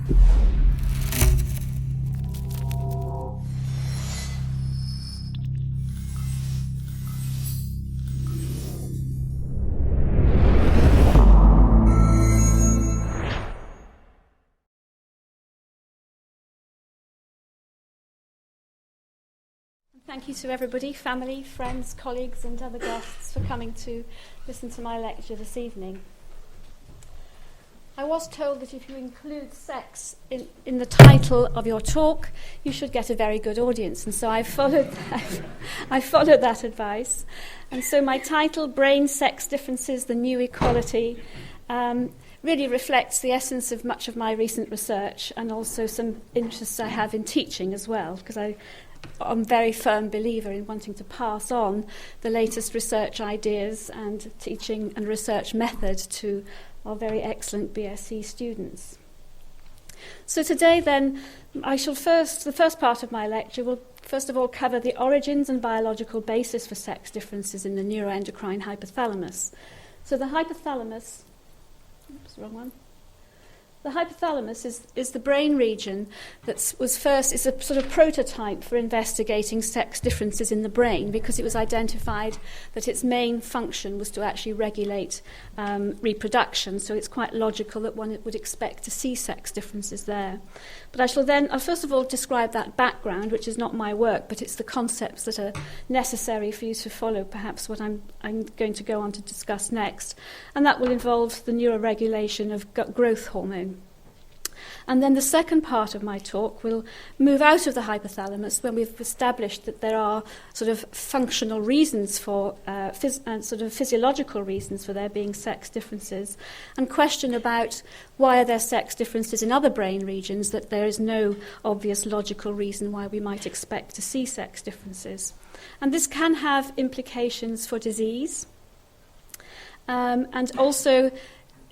Thank you to everybody, family, friends, colleagues and other guests for coming to listen to my lecture this evening. I was told that if you include sex in the title of your talk, you should get a very good audience, and so I followed that advice. And so my title, Brain Sex Differences, the New Equality, really reflects the essence of much of my recent research and also some interests I have in teaching as well, because I'm a very firm believer in wanting to pass on the latest research ideas and teaching and research method to our very excellent BSc students. So today then, the first part of my lecture will first of all cover the origins and biological basis for sex differences in the neuroendocrine hypothalamus. So the hypothalamus, wrong one. The hypothalamus is the brain region that is a sort of prototype for investigating sex differences in the brain, because it was identified that its main function was to actually regulate reproduction. So it's quite logical that one would expect to see sex differences there. But I'll first of all describe that background, which is not my work, but it's the concepts that are necessary for you to follow perhaps what I'm going to go on to discuss next. And that will involve the neuroregulation of growth hormone. And then the second part of my talk will move out of the hypothalamus when we've established that there are sort of functional reasons for, sort of physiological reasons for there being sex differences, and question about why are there sex differences in other brain regions that there is no obvious logical reason why we might expect to see sex differences. And this can have implications for disease, and also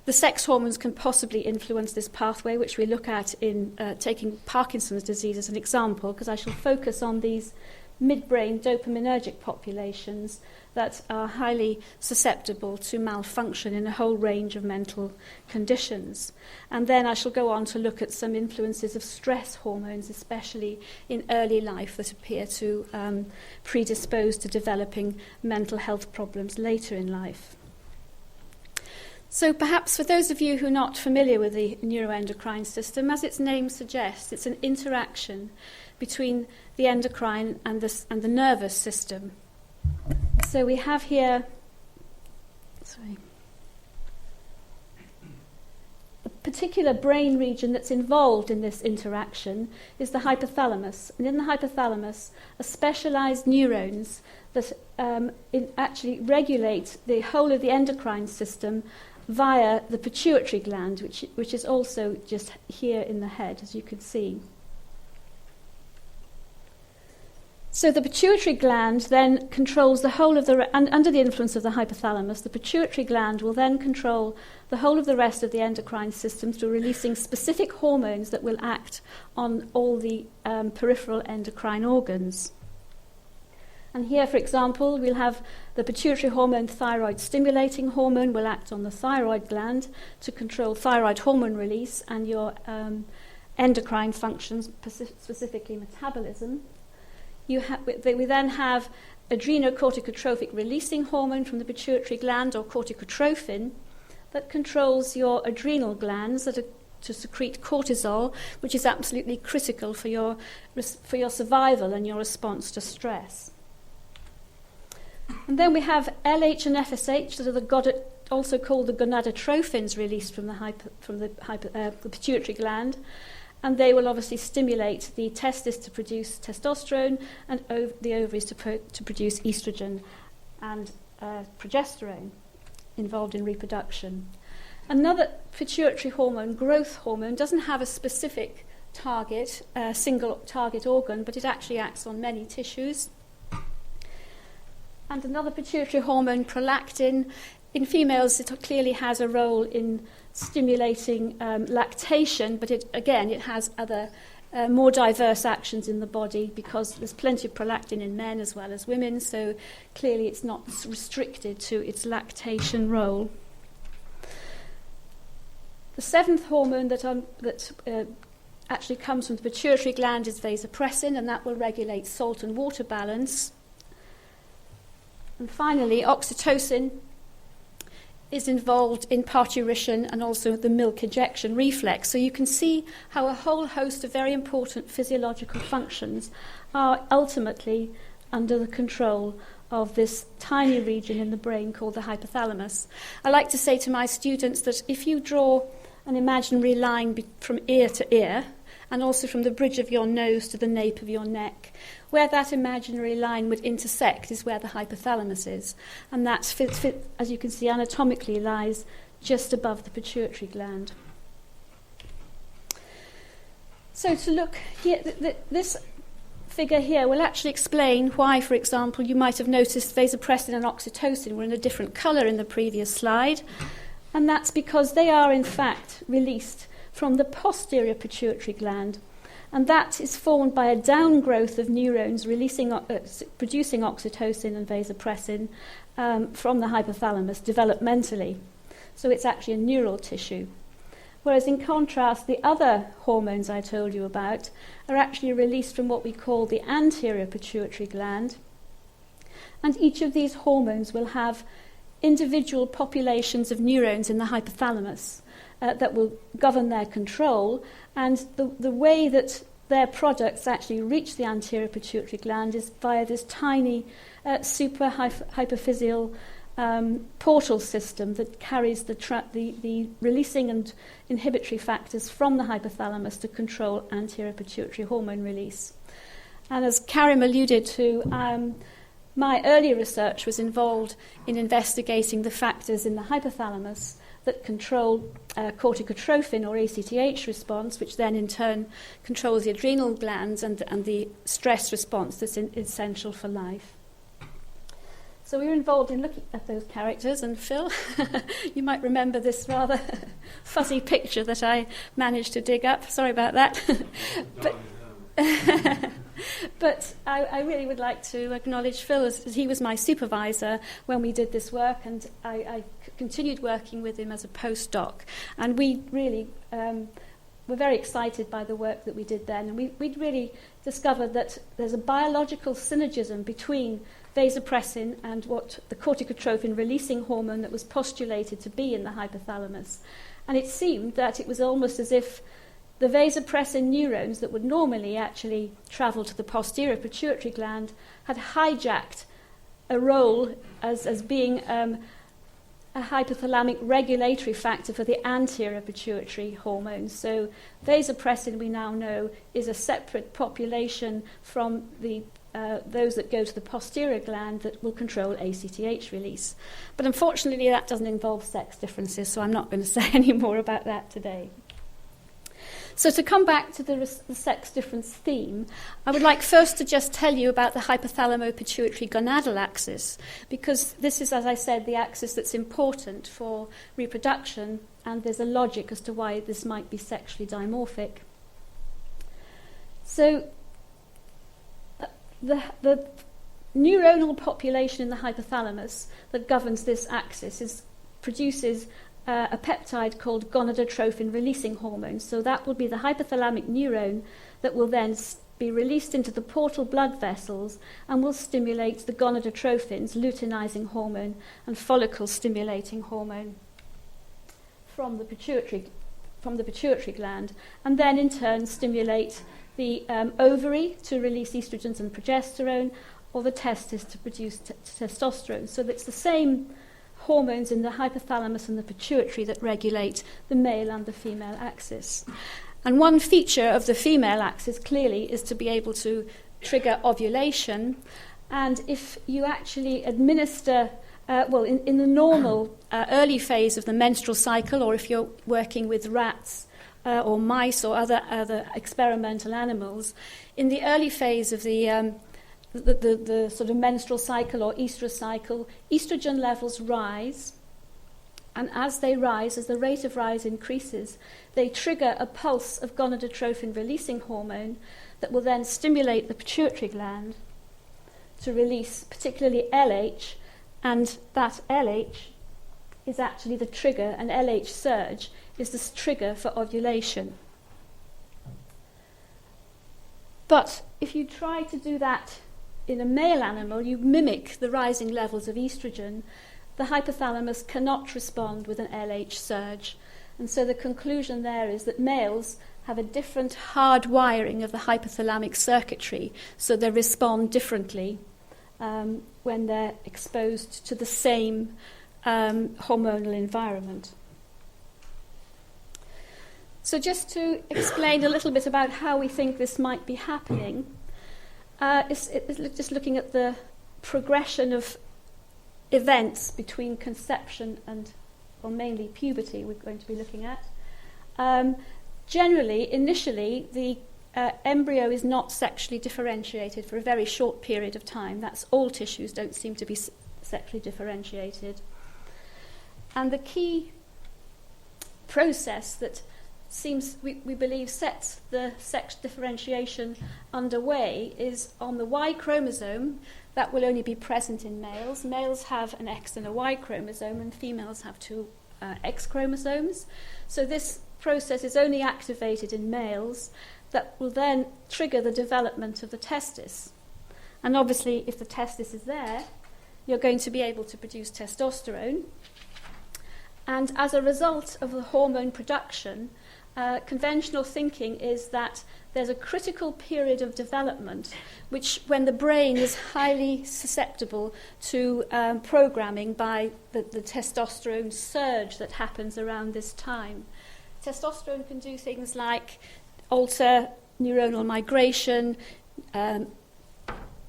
the sex hormones can possibly influence this pathway, which we look at in taking Parkinson's disease as an example, because I shall focus on these midbrain dopaminergic populations that are highly susceptible to malfunction in a whole range of mental conditions. And then I shall go on to look at some influences of stress hormones, especially in early life, that appear to predispose to developing mental health problems later in life. So perhaps for those of you who are not familiar with the neuroendocrine system, as its name suggests, it's an interaction between the endocrine and the nervous system. So we have here, the particular brain region that's involved in this interaction is the hypothalamus. And in the hypothalamus are specialized neurons that actually regulate the whole of the endocrine system via the pituitary gland, which is also just here in the head, as you can see. So the pituitary gland then controls the whole of under the influence of the hypothalamus, the pituitary gland will then control the whole of the rest of the endocrine system through releasing specific hormones that will act on all the peripheral endocrine organs. And here, for example, we'll have the pituitary hormone thyroid stimulating hormone will act on the thyroid gland to control thyroid hormone release and your endocrine functions, specifically metabolism. We then have adrenocorticotropic releasing hormone from the pituitary gland, or corticotrophin, that controls your adrenal glands to secrete cortisol, which is absolutely critical for your survival and your response to stress. And then we have LH and FSH, that are also called the gonadotrophins, released from the pituitary gland, and they will obviously stimulate the testes to produce testosterone and the ovaries to produce estrogen and progesterone, involved in reproduction. Another pituitary hormone, growth hormone, doesn't have a specific target, single target organ, but it actually acts on many tissues. And another pituitary hormone, prolactin, in females it clearly has a role in stimulating lactation, but it has other more diverse actions in the body, because there's plenty of prolactin in men as well as women, so clearly it's not restricted to its lactation role. The seventh hormone that actually comes from the pituitary gland is vasopressin, and that will regulate salt and water balance. And finally, oxytocin is involved in parturition and also the milk ejection reflex. So you can see how a whole host of very important physiological functions are ultimately under the control of this tiny region in the brain called the hypothalamus. I like to say to my students that if you draw an imaginary line from ear to ear, and also from the bridge of your nose to the nape of your neck, where that imaginary line would intersect is where the hypothalamus is. And that, as you can see, anatomically lies just above the pituitary gland. So to look here, this figure here will actually explain why, for example, you might have noticed vasopressin and oxytocin were in a different colour in the previous slide. And that's because they are, in fact, released from the posterior pituitary gland. And that is formed by a downgrowth of neurons producing oxytocin and vasopressin from the hypothalamus developmentally. So it's actually a neural tissue. Whereas in contrast, the other hormones I told you about are actually released from what we call the anterior pituitary gland. And each of these hormones will have individual populations of neurons in the hypothalamus that will govern their control, and the way that their products actually reach the anterior pituitary gland is via this tiny hypophyseal portal system that carries the releasing and inhibitory factors from the hypothalamus to control anterior pituitary hormone release. And as Karim alluded to, my earlier research was involved in investigating the factors in the hypothalamus that control corticotrophin or ACTH response, which then in turn controls the adrenal glands and the stress response that's essential for life. So we were involved in looking at those characters, and Phil, you might remember this rather fuzzy picture that I managed to dig up. Sorry about that. But I really would like to acknowledge Phil, as he was my supervisor when we did this work, and I continued working with him as a postdoc. And we really were very excited by the work that we did then. And we'd really discovered that there's a biological synergism between vasopressin and what the corticotrophin releasing hormone that was postulated to be in the hypothalamus. And it seemed that it was almost as if the vasopressin neurons that would normally actually travel to the posterior pituitary gland had hijacked a role as being a hypothalamic regulatory factor for the anterior pituitary hormones. So vasopressin, we now know, is a separate population from the those that go to the posterior gland that will control ACTH release. But unfortunately, that doesn't involve sex differences, so I'm not going to say any more about that today. So to come back to the sex difference theme, I would like first to just tell you about the hypothalamo-pituitary gonadal axis, because this is, as I said, the axis that's important for reproduction, and there's a logic as to why this might be sexually dimorphic. So the neuronal population in the hypothalamus that governs this axis produces a peptide called gonadotrophin releasing hormone. So that will be the hypothalamic neuron that will then be released into the portal blood vessels and will stimulate the gonadotrophins, luteinizing hormone and follicle stimulating hormone from the pituitary gland, and then in turn stimulate the ovary to release estrogens and progesterone, or the testes to produce testosterone. So it's the same hormones in the hypothalamus and the pituitary that regulate the male and the female axis. And one feature of the female axis clearly is to be able to trigger ovulation. And if you actually administer, in the normal early phase of the menstrual cycle, or if you're working with rats or mice or other experimental animals, in the early phase of the sort of menstrual cycle or estrous cycle, estrogen levels rise, and as they rise, as the rate of rise increases, they trigger a pulse of gonadotrophin releasing hormone that will then stimulate the pituitary gland to release particularly LH, and that LH is actually the trigger, and LH surge is the trigger for ovulation. But if you try to do that in a male animal, you mimic the rising levels of estrogen, the hypothalamus cannot respond with an LH surge. And so the conclusion there is that males have a different hard wiring of the hypothalamic circuitry, so they respond differently when they're exposed to the same hormonal environment. So just to explain a little bit about how we think this might be happening, it's just looking at the progression of events between conception and, well, mainly puberty we're going to be looking at. Generally, initially, the embryo is not sexually differentiated for a very short period of time. That's all tissues don't seem to be sexually differentiated. And the key process that seems, we believe, sets the sex differentiation underway is on the Y chromosome. That will only be present in males. Males have an X and a Y chromosome, and females have two X chromosomes. So this process is only activated in males. That will then trigger the development of the testis. And obviously, if the testis is there, you're going to be able to produce testosterone. And as a result of the hormone production, conventional thinking is that there's a critical period of development which, when the brain is highly susceptible to programming by the testosterone surge that happens around this time. Testosterone can do things like alter neuronal migration,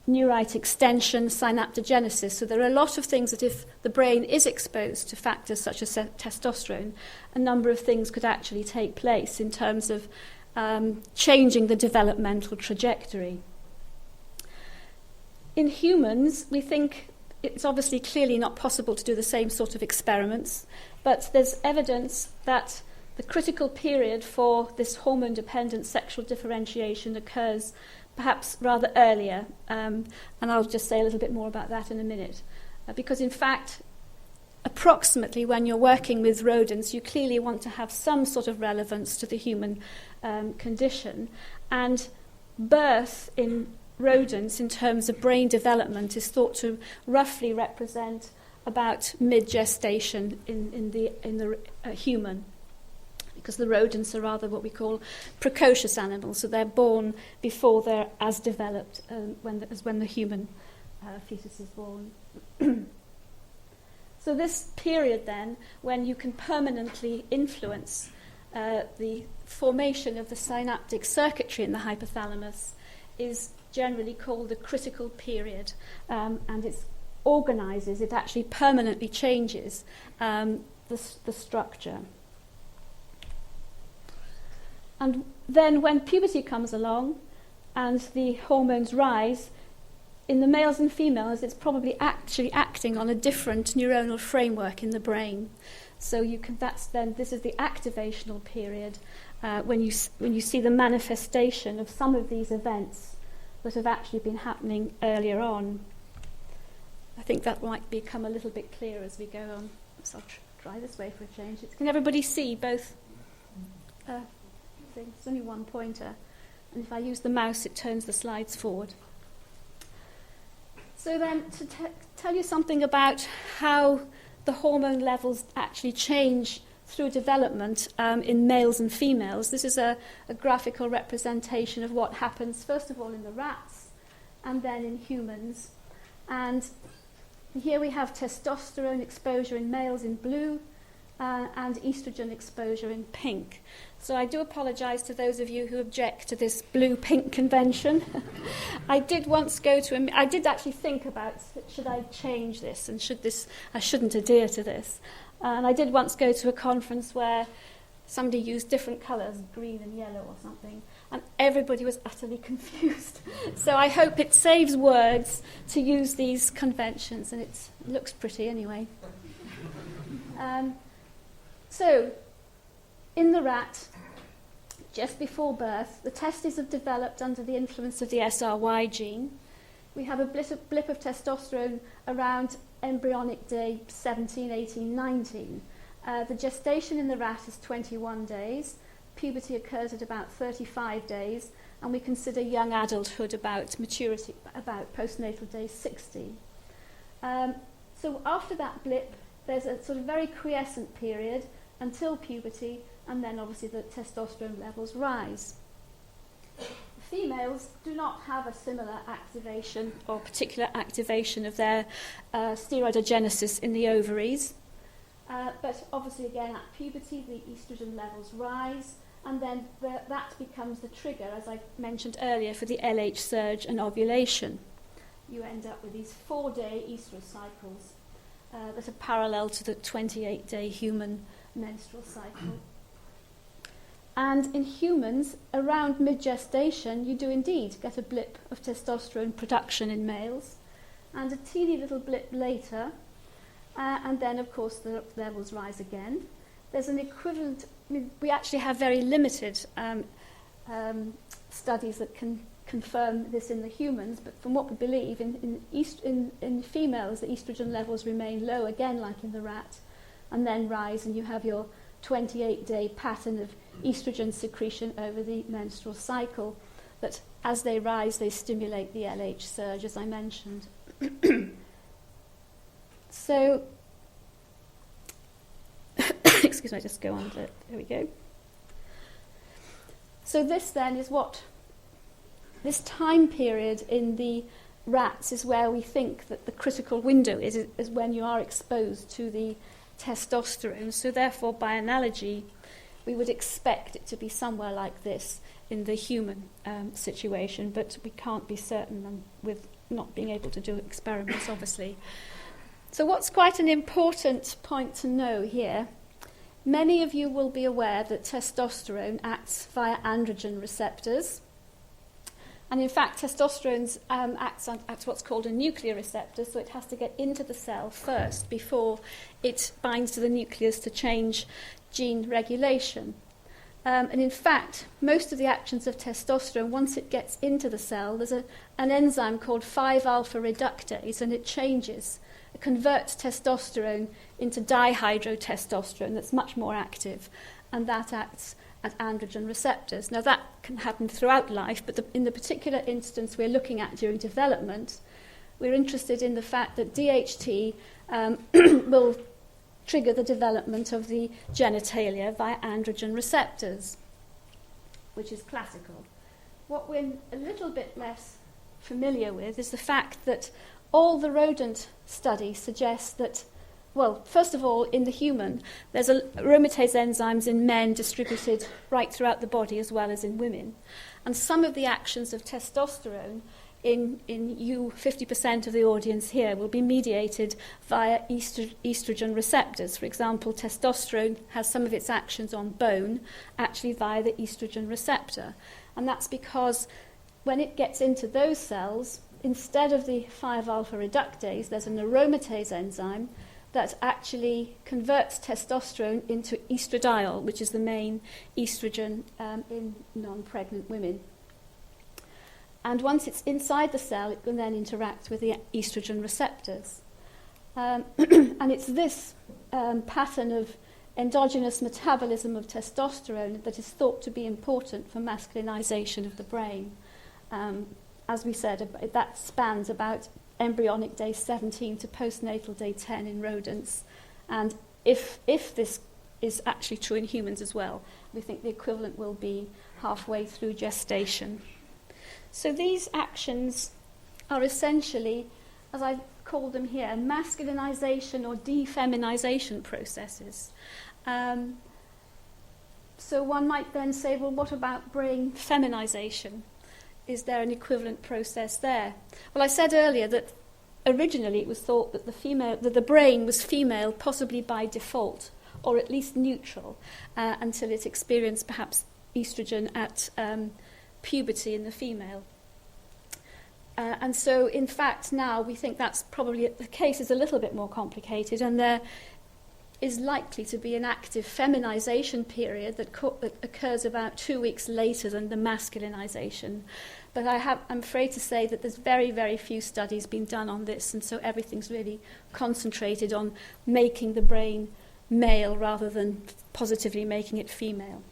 neurite extension, synaptogenesis. So there are a lot of things that if the brain is exposed to factors such as testosterone, a number of things could actually take place in terms of changing the developmental trajectory. In humans, we think it's obviously clearly not possible to do the same sort of experiments, but there's evidence that the critical period for this hormone-dependent sexual differentiation occurs perhaps rather earlier, and I'll just say a little bit more about that in a minute. Because in fact, approximately when you're working with rodents, you clearly want to have some sort of relevance to the human condition, and birth in rodents in terms of brain development is thought to roughly represent about mid-gestation in the human, because the rodents are rather what we call precocious animals, so they're born before they're as developed as when the human fetus is born. So this period then, when you can permanently influence the formation of the synaptic circuitry in the hypothalamus, is generally called the critical period, and it organizes, it actually permanently changes the structure. And then when puberty comes along and the hormones rise, in the males and females, it's probably actually acting on a different neuronal framework in the brain. So this is the activational period when you see the manifestation of some of these events that have actually been happening earlier on. I think that might become a little bit clearer as we go on. So I'll try this way for a change. Can everybody see both things? It's only one pointer. And if I use the mouse, it turns the slides forward. So then, to tell you something about how the hormone levels actually change through development in males and females, this is a graphical representation of what happens, first of all, in the rats and then in humans. And here we have testosterone exposure in males in blue and estrogen exposure in pink. So I do apologise to those of you who object to this blue-pink convention. I did once go to I did actually think about, should I change this, and I shouldn't adhere to this. And I did once go to a conference where somebody used different colours, green and yellow or something, and everybody was utterly confused. So I hope it saves words to use these conventions, and it looks pretty anyway. So, in the rat, just before birth, the testes have developed under the influence of the SRY gene. We have a blip of testosterone around embryonic day 17, 18, 19. The gestation in the rat is 21 days. puberty occurs at about 35 days, and we consider young adulthood about maturity, about postnatal day 60. So after that blip, there's a sort of very quiescent period until puberty, and then obviously the testosterone levels rise. Females do not have a similar activation or particular activation of their steroidogenesis in the ovaries. But obviously, again, at puberty, the estrogen levels rise, and then that becomes the trigger, as I mentioned earlier, for the LH surge and ovulation. You end up with these 4-day estrous cycles that are parallel to the 28-day human menstrual cycle. And in humans, around mid-gestation, you do indeed get a blip of testosterone production in males, and a teeny little blip later, and then, of course, the levels rise again. There's an equivalent. We actually have very limited studies that can confirm this in the humans, but from what we believe, in females, the estrogen levels remain low, again like in the rat, and then rise, and you have your 28-day pattern of estrogen secretion over the menstrual cycle, that as they rise, they stimulate the LH surge, as I mentioned. So, excuse me, just go on to, there we go. So this then is what, this time period in the rats is where we think that the critical window is when you are exposed to the testosterone. So therefore, by analogy, we would expect it to be somewhere like this in the human situation, but we can't be certain with not being able to do experiments, obviously. So what's quite an important point to know here, many of you will be aware that testosterone acts via androgen receptors. And in fact, testosterone acts at what's called a nuclear receptor, so it has to get into the cell first before it binds to the nucleus to change gene regulation. And in fact, most of the actions of testosterone, once it gets into the cell, there's an enzyme called 5-alpha reductase, and it converts testosterone into dihydrotestosterone that's much more active, and that acts at androgen receptors. Now that can happen throughout life, but in the particular instance we're looking at during development, we're interested in the fact that DHT will trigger the development of the genitalia via androgen receptors, which is classical. What we're a little bit less familiar with is the fact that all the rodent studies suggest that, well, first of all, in the human, there's aromatase enzymes in men distributed right throughout the body as well as in women. And some of the actions of testosterone in you, 50% of the audience here, will be mediated via estrogen receptors. For example, testosterone has some of its actions on bone actually via the estrogen receptor. And that's because when it gets into those cells, instead of the 5-alpha reductase, there's an aromatase enzyme that actually converts testosterone into estradiol, which is the main estrogen in non-pregnant women. And once it's inside the cell, it can then interact with the estrogen receptors. And it's this pattern of endogenous metabolism of testosterone that is thought to be important for masculinization of the brain. As we said, that spans about embryonic day 17 to postnatal day 10 in rodents. And if this is actually true in humans as well, we think the equivalent will be halfway through gestation. So these actions are essentially, as I've called them here, masculinization or defeminization processes. So one might then say, well, what about brain feminization? Is there an equivalent process there? Well, I said earlier that originally it was thought that the brain was female, possibly by default, or at least neutral, until it experienced perhaps estrogen at puberty in the female. And so, in fact, now we think that's probably the case is a little bit more complicated, and there is likely to be an active feminization period that occurs about 2 weeks later than the masculinization. But I'm afraid to say that there's very, very few studies being done on this, and so everything's really concentrated on making the brain male rather than positively making it female.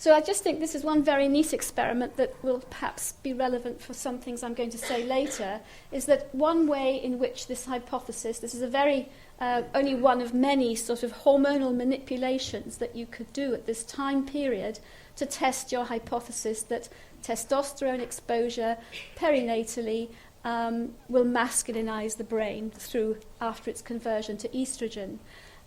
So I just think this is one very neat experiment that will perhaps be relevant for some things I'm going to say later, is that one way in which this hypothesis, this is a very, only one of many sort of hormonal manipulations that you could do at this time period to test your hypothesis that testosterone exposure perinatally will masculinize the brain after its conversion to estrogen.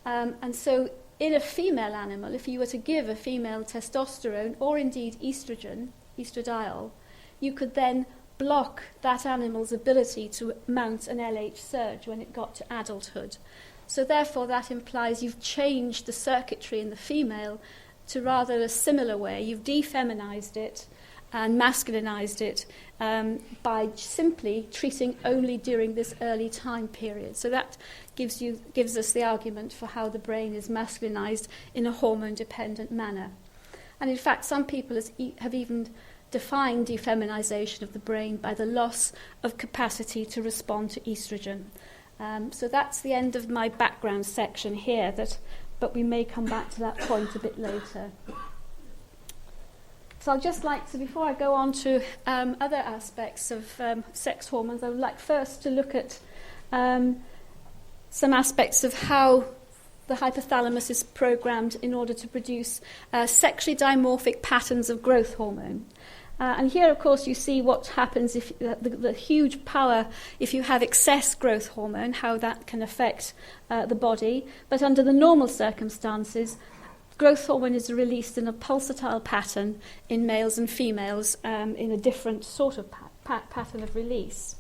And so in a female animal, if you were to give a female testosterone or indeed estrogen, estradiol, you could then block that animal's ability to mount an LH surge when it got to adulthood. So therefore that implies you've changed the circuitry in the female to rather a similar way. You've defeminized it and masculinized it by simply treating only during this early time period. So that gives us the argument for how the brain is masculinized in a hormone-dependent manner. And in fact, some people have even defined defeminization of the brain by the loss of capacity to respond to estrogen. So that's the end of my background section here, but we may come back to that point a bit later. So I'd just like to, before I go on to other aspects of sex hormones, I would like first to look at some aspects of how the hypothalamus is programmed in order to produce sexually dimorphic patterns of growth hormone. And here, of course, you see what happens if the huge power, if you have excess growth hormone, how that can affect the body. But under the normal circumstances, growth hormone is released in a pulsatile pattern in males and females in a different sort of pattern of release.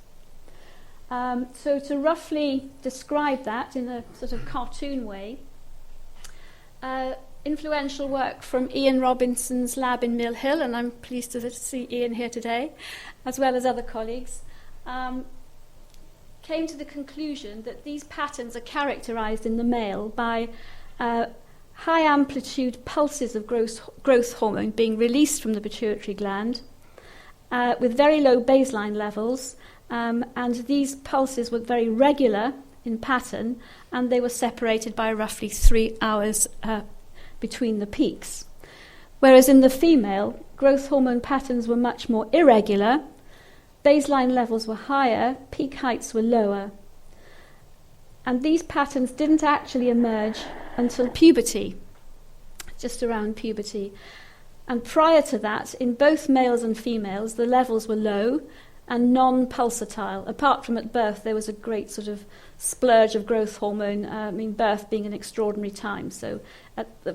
So to roughly describe that in a sort of cartoon way, influential work from Ian Robinson's lab in Mill Hill, and I'm pleased to see Ian here today, as well as other colleagues, came to the conclusion that these patterns are characterized in the male by high amplitude pulses of growth hormone being released from the pituitary gland with very low baseline levels, and these pulses were very regular in pattern, and they were separated by roughly 3 hours between the peaks. Whereas in the female, growth hormone patterns were much more irregular, baseline levels were higher, peak heights were lower. And these patterns didn't actually emerge until puberty, just around puberty. And prior to that, in both males and females, the levels were low and non-pulsatile. Apart from at birth, there was a great sort of splurge of growth hormone, birth being an extraordinary time. So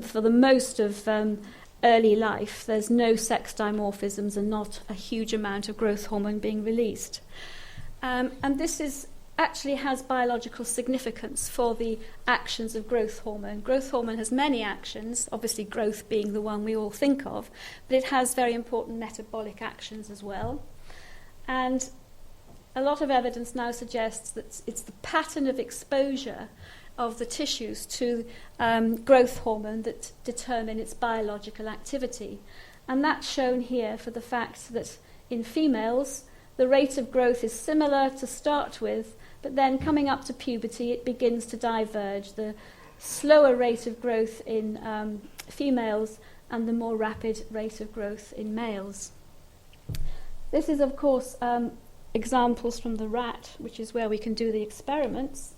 for the most of early life, there's no sex dimorphisms and not a huge amount of growth hormone being released. And this actually has biological significance for the actions of growth hormone. Growth hormone has many actions, obviously growth being the one we all think of, but it has very important metabolic actions as well. And a lot of evidence now suggests that it's the pattern of exposure of the tissues to growth hormone that determine its biological activity. And that's shown here for the fact that in females, the rate of growth is similar to start with, but then coming up to puberty, it begins to diverge. The slower rate of growth in females and the more rapid rate of growth in males. This is, of course, examples from the rat, which is where we can do the experiments.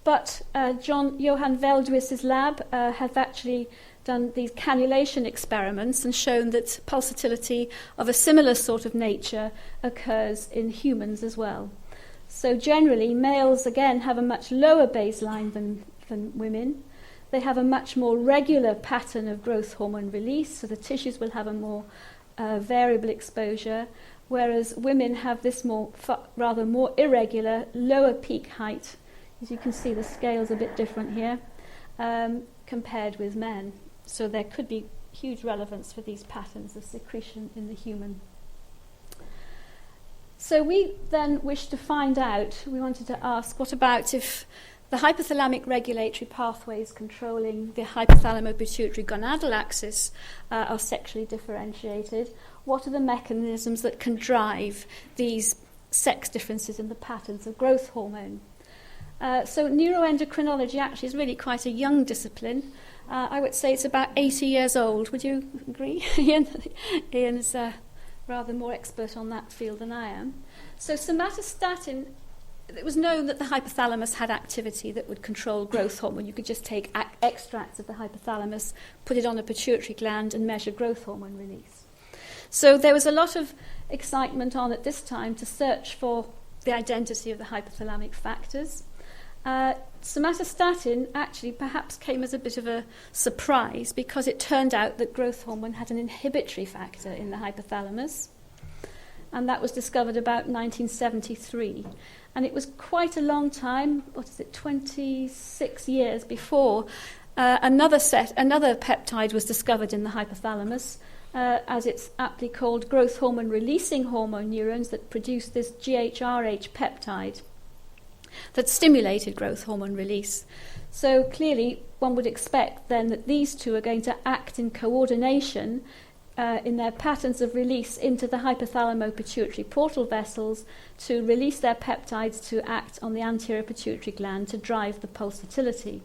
But Johan Veldhuis's lab have actually done these cannulation experiments and shown that pulsatility of a similar sort of nature occurs in humans as well. So generally, males, again, have a much lower baseline than women. They have a much more regular pattern of growth hormone release, so the tissues will have a more variable exposure, whereas women have this rather more irregular, lower peak height. As you can see, the scale's a bit different here, compared with men. So there could be huge relevance for these patterns of secretion in the human. So we then wished to find out, we wanted to ask, what about if the hypothalamic regulatory pathways controlling the hypothalamo-pituitary gonadal axis are sexually differentiated? What are the mechanisms that can drive these sex differences in the patterns of growth hormone? So neuroendocrinology actually is really quite a young discipline. I would say it's about 80 years old. Would you agree, Ian? Ian is rather more expert on that field than I am. So somatostatin, it was known that the hypothalamus had activity that would control growth hormone. You could just take extracts of the hypothalamus, put it on a pituitary gland and measure growth hormone release. So there was a lot of excitement on at this time to search for the identity of the hypothalamic factors. Somatostatin actually perhaps came as a bit of a surprise because it turned out that growth hormone had an inhibitory factor in the hypothalamus, and that was discovered about 1973. And it was quite a long time, 26 years before another peptide was discovered in the hypothalamus, as it's aptly called, growth hormone releasing hormone neurons that produce this GHRH peptide that stimulated growth hormone release. So clearly one would expect then that these two are going to act in coordination in their patterns of release into the hypothalamo-pituitary portal vessels to release their peptides to act on the anterior pituitary gland to drive the pulsatility.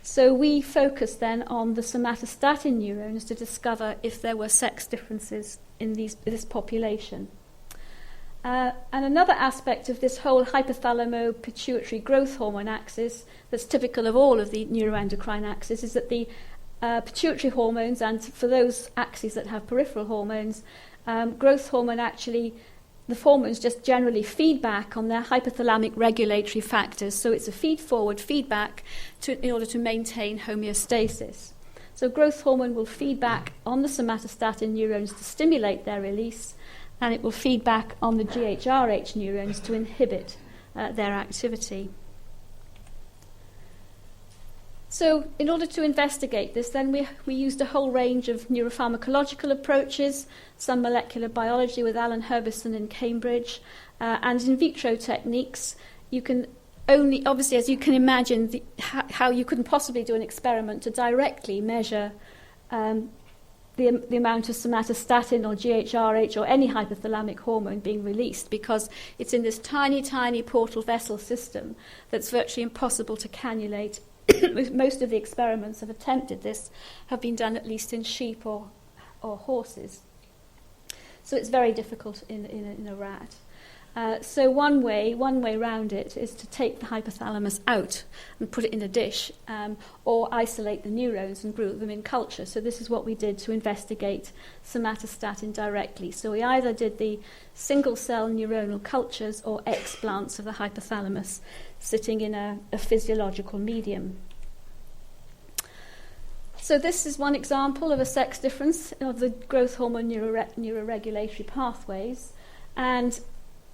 So we focused then on the somatostatin neurons to discover if there were sex differences in this population. And another aspect of this whole hypothalamo-pituitary growth hormone axis that's typical of all of the neuroendocrine axes is that the pituitary hormones, and for those axes that have peripheral hormones, growth hormone actually, the hormones just generally feed back on their hypothalamic regulatory factors. So it's a feed-forward feedback in order to maintain homeostasis. So growth hormone will feed back on the somatostatin neurons to stimulate their release, and it will feed back on the GHRH neurons to inhibit their activity. So in order to investigate this, then we used a whole range of neuropharmacological approaches, some molecular biology with Alan Herbison in Cambridge, and in vitro techniques. You can only, obviously, as you can imagine, how you couldn't possibly do an experiment to directly measure the amount of somatostatin or GHRH or any hypothalamic hormone being released, because it's in this tiny, tiny portal vessel system that's virtually impossible to cannulate. Most of the experiments have attempted this have been done at least in sheep or horses. So it's very difficult in a rat. So one way around it is to take the hypothalamus out and put it in a dish, or isolate the neurons and brew them in culture. So this is what we did to investigate somatostatin directly. So we either did the single-cell neuronal cultures or explants of the hypothalamus sitting in a physiological medium. So this is one example of a sex difference of the growth hormone neuroregulatory pathways. And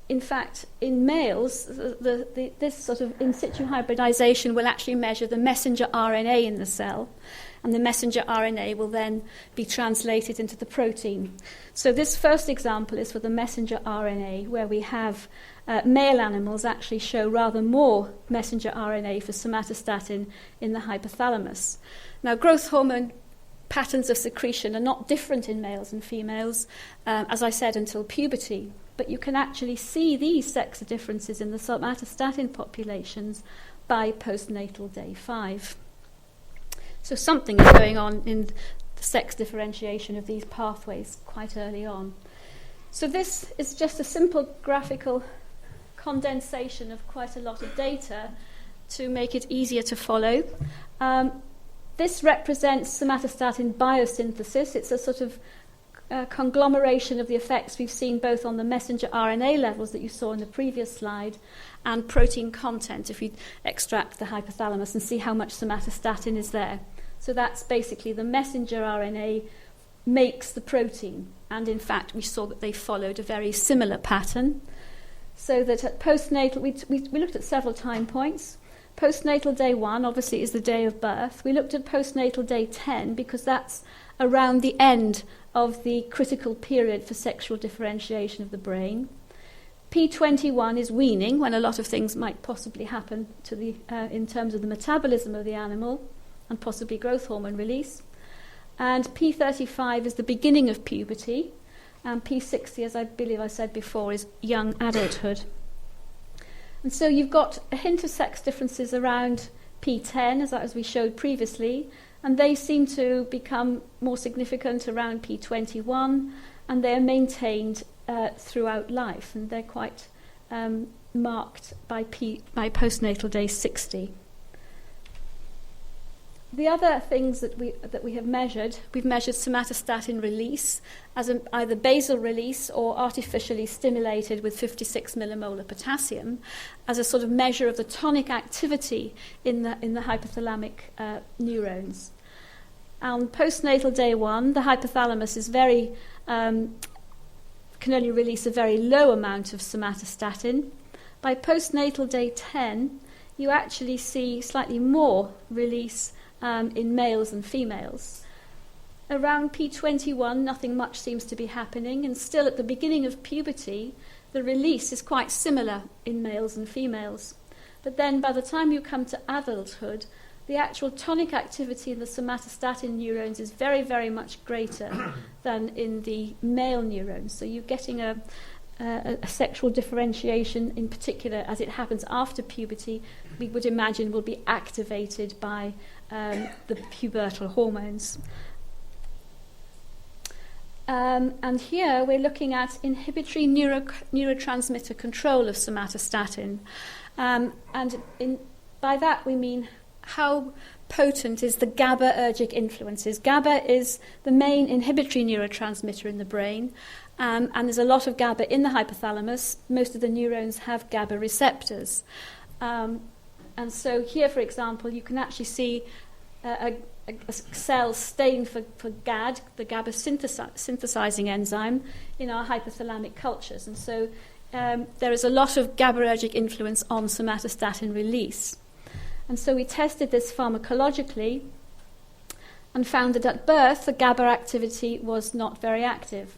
in fact, in males, this sort of in situ hybridization will actually measure the messenger RNA in the cell, and the messenger RNA will then be translated into the protein. So this first example is for the messenger RNA, where we have male animals actually show rather more messenger RNA for somatostatin in the hypothalamus. Now, growth hormone patterns of secretion are not different in males and females, as I said, until puberty. But you can actually see these sex differences in the somatostatin populations by postnatal day 5. So something is going on in the sex differentiation of these pathways quite early on. So this is just a simple graphical condensation of quite a lot of data to make it easier to follow. This represents somatostatin biosynthesis. It's a sort of conglomeration of the effects we've seen both on the messenger RNA levels that you saw in the previous slide and protein content if you extract the hypothalamus and see how much somatostatin is there. So that's basically the messenger RNA makes the protein, and in fact we saw that they followed a very similar pattern. So that at postnatal, we looked at several time points. Postnatal day 1 obviously is the day of birth. We looked at postnatal day 10 because that's around the end of the critical period for sexual differentiation of the brain. P21 is weaning, when a lot of things might possibly happen to in terms of the metabolism of the animal and possibly growth hormone release. And P35 is the beginning of puberty, and P60, as I believe I said before, is young adulthood. And so you've got a hint of sex differences around P10, as we showed previously, and they seem to become more significant around P21, and they're maintained throughout life, and they're quite marked by postnatal day 60. The other things that we have measured, we've measured somatostatin release as either basal release or artificially stimulated with 56 millimolar potassium as a sort of measure of the tonic activity in the hypothalamic neurons. On postnatal day 1, the hypothalamus is can only release a very low amount of somatostatin. By postnatal day 10, you actually see slightly more release in males and females. Around P21, nothing much seems to be happening, and still at the beginning of puberty, the release is quite similar in males and females. But then by the time you come to adulthood, the actual tonic activity in the somatostatin neurons is very, very much greater than in the male neurons. So you're getting a sexual differentiation, in particular, as it happens after puberty, we would imagine will be activated by the pubertal hormones. And here we're looking at inhibitory neurotransmitter control of somatostatin. By that we mean how potent is the GABAergic influences. GABA is the main inhibitory neurotransmitter in the brain, and there's a lot of GABA in the hypothalamus. Most of the neurons have GABA receptors. And so here, for example, you can actually see a cell stained for GAD, the GABA synthesizing enzyme, in our hypothalamic cultures. And so there is a lot of GABAergic influence on somatostatin release. And so we tested this pharmacologically and found that at birth the GABA activity was not very active.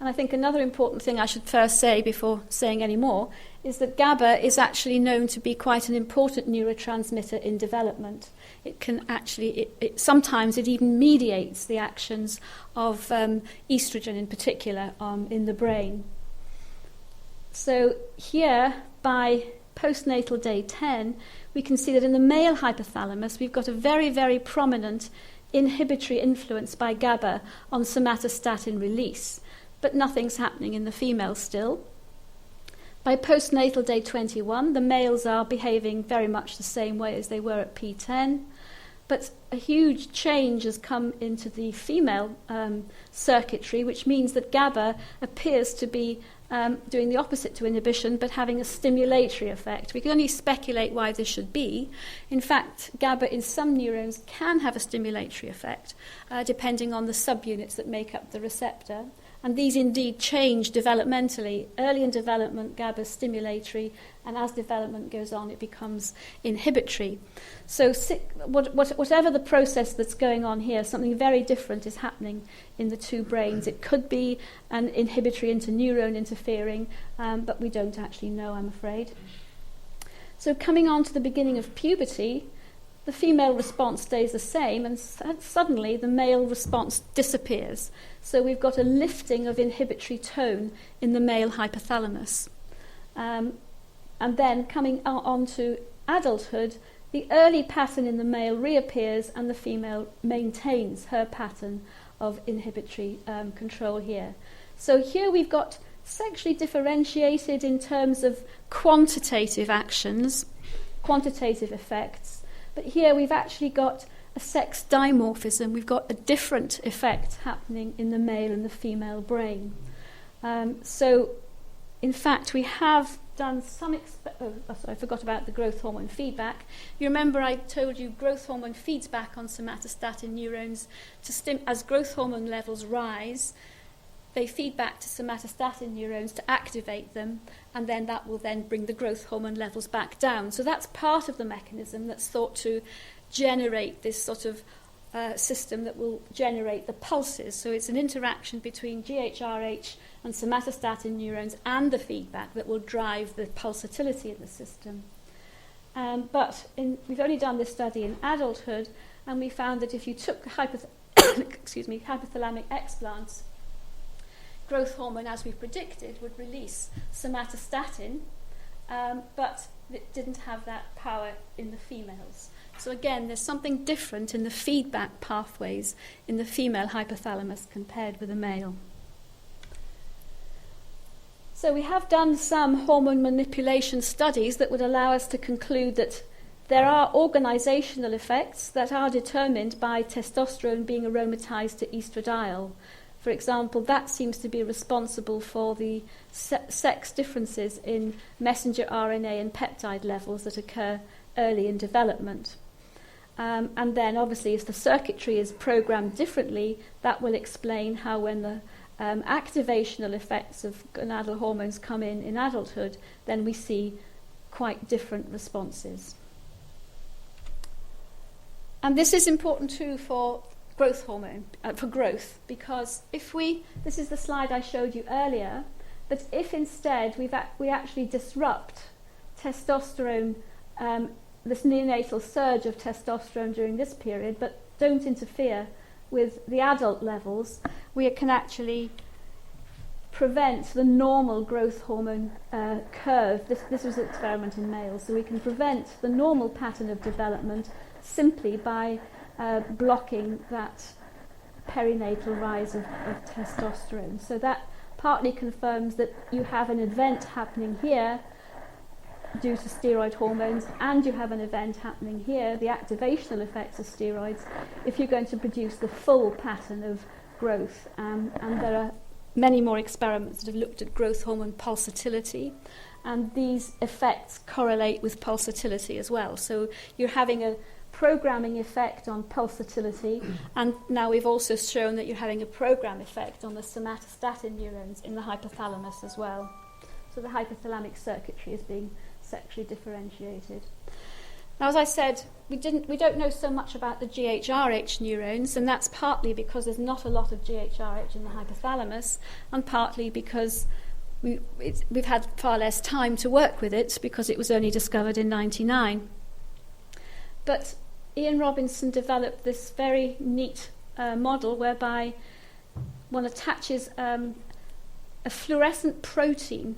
And I think another important thing I should first say before saying any more is that GABA is actually known to be quite an important neurotransmitter in development. It can actually, sometimes it even mediates the actions of estrogen in particular in the brain. So here, by postnatal day 10, we can see that in the male hypothalamus, we've got a very, very prominent inhibitory influence by GABA on somatostatin release, but nothing's happening in the female still. By postnatal day 21, the males are behaving very much the same way as they were at P10, but a huge change has come into the female circuitry, which means that GABA appears to be doing the opposite to inhibition, but having a stimulatory effect. We can only speculate why this should be. In fact, GABA in some neurons can have a stimulatory effect, depending on the subunits that make up the receptor. And these indeed change developmentally. Early in development, GABA is stimulatory, and as development goes on, it becomes inhibitory. So whatever the process that's going on here, something very different is happening in the two brains. It could be an inhibitory interneuron interfering, but we don't actually know, I'm afraid. So coming on to the beginning of puberty, the female response stays the same, and suddenly the male response disappears. So we've got a lifting of inhibitory tone in the male hypothalamus. And then coming on to adulthood, the early pattern in the male reappears and the female maintains her pattern of inhibitory control here. So here we've got sexually differentiated in terms of quantitative actions, quantitative effects. But here we've actually got a sex dimorphism. We've got a different effect happening in the male and the female brain. So, in fact, we have done some... I forgot about the growth hormone feedback. You remember I told you growth hormone feeds back on somatostatin neurons as growth hormone levels rise. They feed back to somatostatin neurons to activate them, and then that will then bring the growth hormone levels back down. So that's part of the mechanism that's thought to generate this sort of system that will generate the pulses. So it's an interaction between GHRH and somatostatin neurons and the feedback that will drive the pulsatility in the system. But we've only done this study in adulthood, and we found that if you took hypothalamic explants, growth hormone, as we predicted, would release somatostatin, but that didn't have that power in the females. So again, there's something different in the feedback pathways in the female hypothalamus compared with the male. So we have done some hormone manipulation studies that would allow us to conclude that there are organizational effects that are determined by testosterone being aromatized to estradiol. For example, that seems to be responsible for the sex differences in messenger RNA and peptide levels that occur early in development. And then, obviously, if the circuitry is programmed differently, that will explain how when the activational effects of gonadal hormones come in adulthood, then we see quite different responses. And this is important too for growth hormone, for growth, because this is the slide I showed you earlier, but if instead we actually disrupt testosterone, this neonatal surge of testosterone during this period, but don't interfere with the adult levels, we can actually prevent the normal growth hormone curve. This was an experiment in males, so we can prevent the normal pattern of development simply by blocking that perinatal rise of testosterone. So that partly confirms that you have an event happening here due to steroid hormones, and you have an event happening here, the activational effects of steroids, if you're going to produce the full pattern of growth. And there are many more experiments that have looked at growth hormone pulsatility, and these effects correlate with pulsatility as well. So you're having a programming effect on pulsatility, and now we've also shown that you're having a program effect on the somatostatin neurons in the hypothalamus as well. So the hypothalamic circuitry is being sexually differentiated. Now, as I said, we don't know so much about the GHRH neurons, and that's partly because there's not a lot of GHRH in the hypothalamus, and partly because we've had far less time to work with it because it was only discovered in 1999. But Ian Robinson developed this very neat model whereby one attaches a fluorescent protein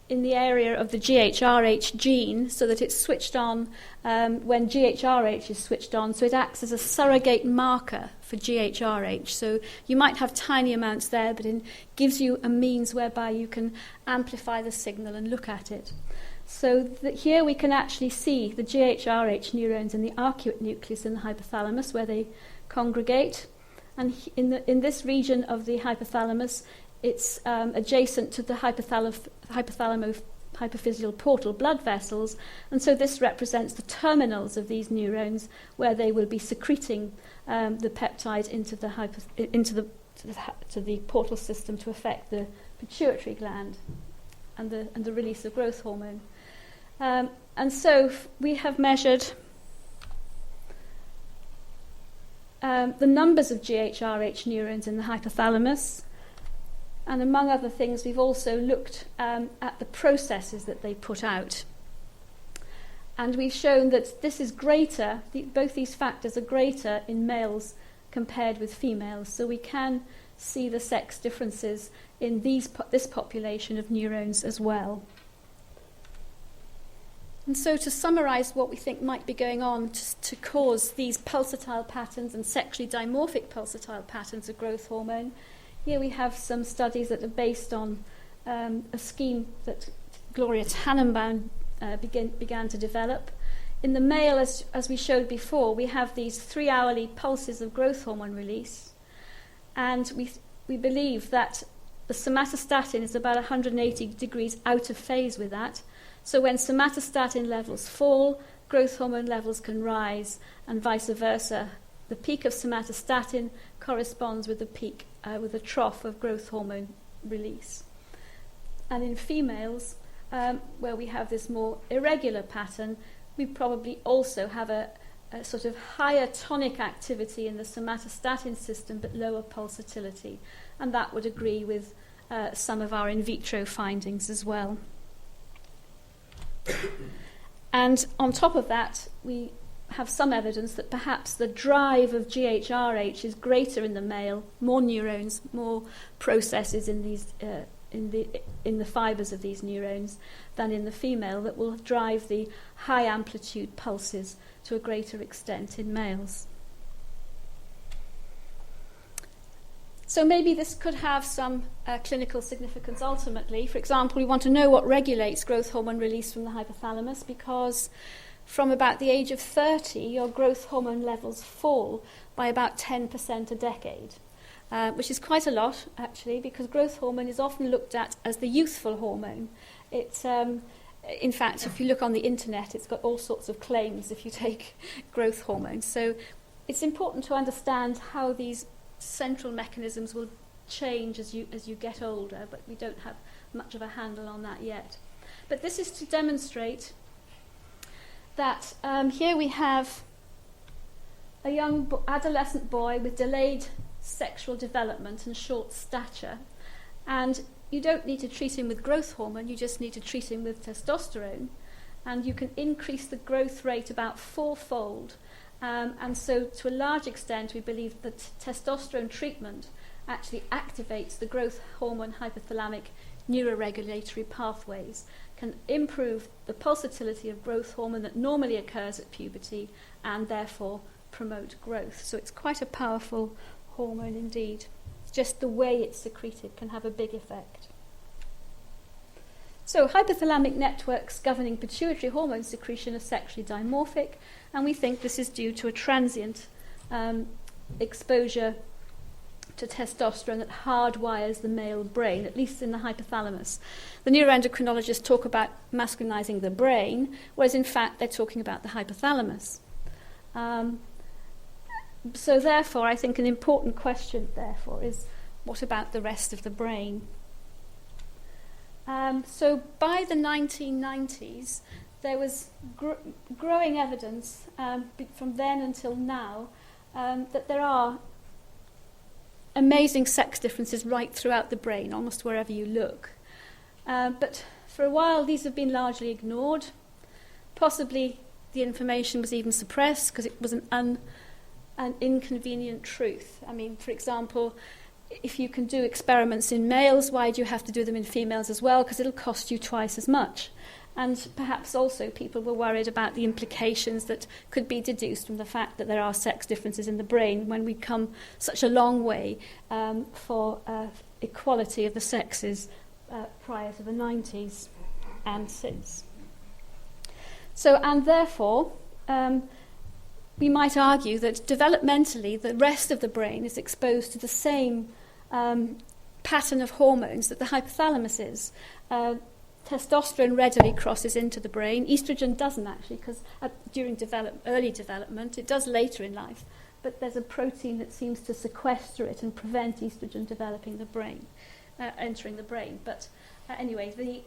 in the area of the GHRH gene so that it's switched on when GHRH is switched on, so it acts as a surrogate marker for GHRH. So you might have tiny amounts there, but it gives you a means whereby you can amplify the signal and look at it. So here we can actually see the GHRH neurons in the arcuate nucleus in the hypothalamus where they congregate. And in this region of the hypothalamus, it's adjacent to the hypophyseal portal blood vessels, and so this represents the terminals of these neurons where they will be secreting the peptide into the portal system to affect the pituitary gland and the release of growth hormone. And so we have measured the numbers of GHRH neurons in the hypothalamus. And among other things, we've also looked at the processes that they put out. And we've shown that this is greater, both these factors are greater in males compared with females. So we can see the sex differences in this population of neurons as well. And so to summarize what we think might be going on to cause these pulsatile patterns and sexually dimorphic pulsatile patterns of growth hormone, here we have some studies that are based on a scheme that Gloria Tannenbaum began to develop. In the male, as we showed before, we have these 3-hourly pulses of growth hormone release. And we believe that the somatostatin is about 180 degrees out of phase with that. So when somatostatin levels fall, growth hormone levels can rise, and vice versa. The peak of somatostatin corresponds with the peak, with the trough of growth hormone release. And in females, where we have this more irregular pattern, we probably also have a sort of higher tonic activity in the somatostatin system, but lower pulsatility. And that would agree with some of our in vitro findings as well. And on top of that, we have some evidence that perhaps the drive of GHRH is greater in the male, more neurons, more processes in these in the fibres of these neurons than in the female, that will drive the high amplitude pulses to a greater extent in males. So maybe this could have some clinical significance ultimately. For example, we want to know what regulates growth hormone release from the hypothalamus, because from about the age of 30, your growth hormone levels fall by about 10% a decade, which is quite a lot, actually, because growth hormone is often looked at as the youthful hormone. It's, in fact, if you look on the internet, it's got all sorts of claims if you take growth hormone. So it's important to understand how these central mechanisms will change as you get older, but we don't have much of a handle on that yet. But this is to demonstrate that here we have a young adolescent boy with delayed sexual development and short stature, and you don't need to treat him with growth hormone, you just need to treat him with testosterone, and you can increase the growth rate about 4-fold. And so to a large extent we believe that testosterone treatment actually activates the growth hormone hypothalamic neuroregulatory pathways, can improve the pulsatility of growth hormone that normally occurs at puberty and therefore promote growth. So it's quite a powerful hormone indeed. Just the way it's secreted can have a big effect. So hypothalamic networks governing pituitary hormone secretion are sexually dimorphic, and we think this is due to a transient exposure to testosterone that hardwires the male brain, at least in the hypothalamus. The neuroendocrinologists talk about masculinizing the brain, whereas in fact they're talking about the hypothalamus. So therefore, I think an important question, therefore, is what about the rest of the brain? So by the 1990s, there was growing evidence from then until now that there are amazing sex differences right throughout the brain, almost wherever you look. But for a while, these have been largely ignored. Possibly the information was even suppressed because it was an inconvenient truth. I mean, for example, if you can do experiments in males, why do you have to do them in females as well? Because it'll cost you twice as much. And perhaps also people were worried about the implications that could be deduced from the fact that there are sex differences in the brain when we come such a long way for equality of the sexes prior to the 90s and since. So, and therefore, we might argue that developmentally the rest of the brain is exposed to the same pattern of hormones that the hypothalamus is. Testosterone readily crosses into the brain. Estrogen doesn't actually, because during early development, it does later in life, but there's a protein that seems to sequester it and prevent estrogen developing the brain, entering the brain. But anyway, the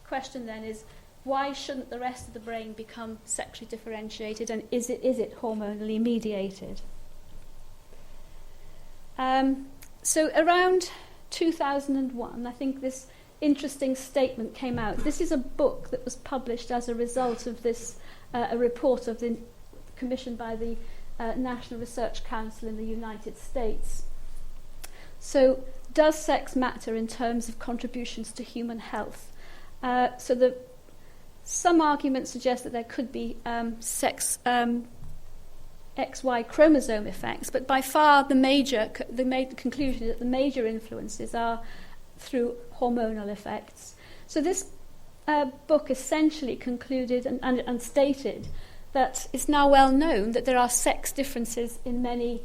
question then is, why shouldn't the rest of the brain become sexually differentiated, and is it hormonally mediated? So around 2001, I think this interesting statement came out. This is a book that was published as a result of this, a report commissioned by the National Research Council in the United States. So, does sex matter in terms of contributions to human health? Some arguments suggest that there could be sex XY chromosome effects, but by far the conclusion is that the major influences are through hormonal effects. So this book essentially concluded and stated that it's now well known that there are sex differences in many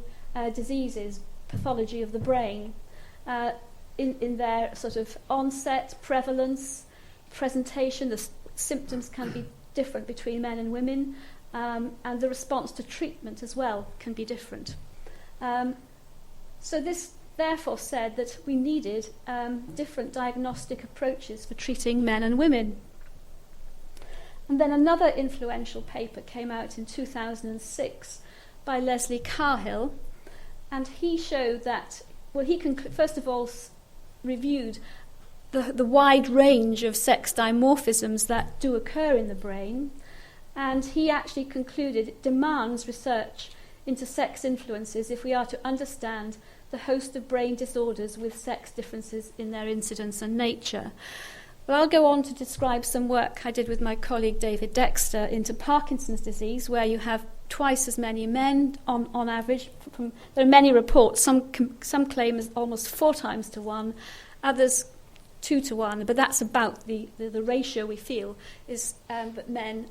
diseases, pathology of the brain, in their sort of onset, prevalence, presentation. The symptoms can be different between men and women, and the response to treatment as well can be different. So this therefore said that we needed different diagnostic approaches for treating men and women. And then another influential paper came out in 2006 by Leslie Carhill, and he showed that, well, he first of all reviewed the wide range of sex dimorphisms that do occur in the brain, and he actually concluded it demands research into sex influences if we are to understand the host of brain disorders with sex differences in their incidence and nature. Well, I'll go on to describe some work I did with my colleague David Dexter into Parkinson's disease, where you have twice as many men on average. There are many reports. Some claim as almost 4 times to 1, others 2 to 1, but that's about the ratio we feel is that men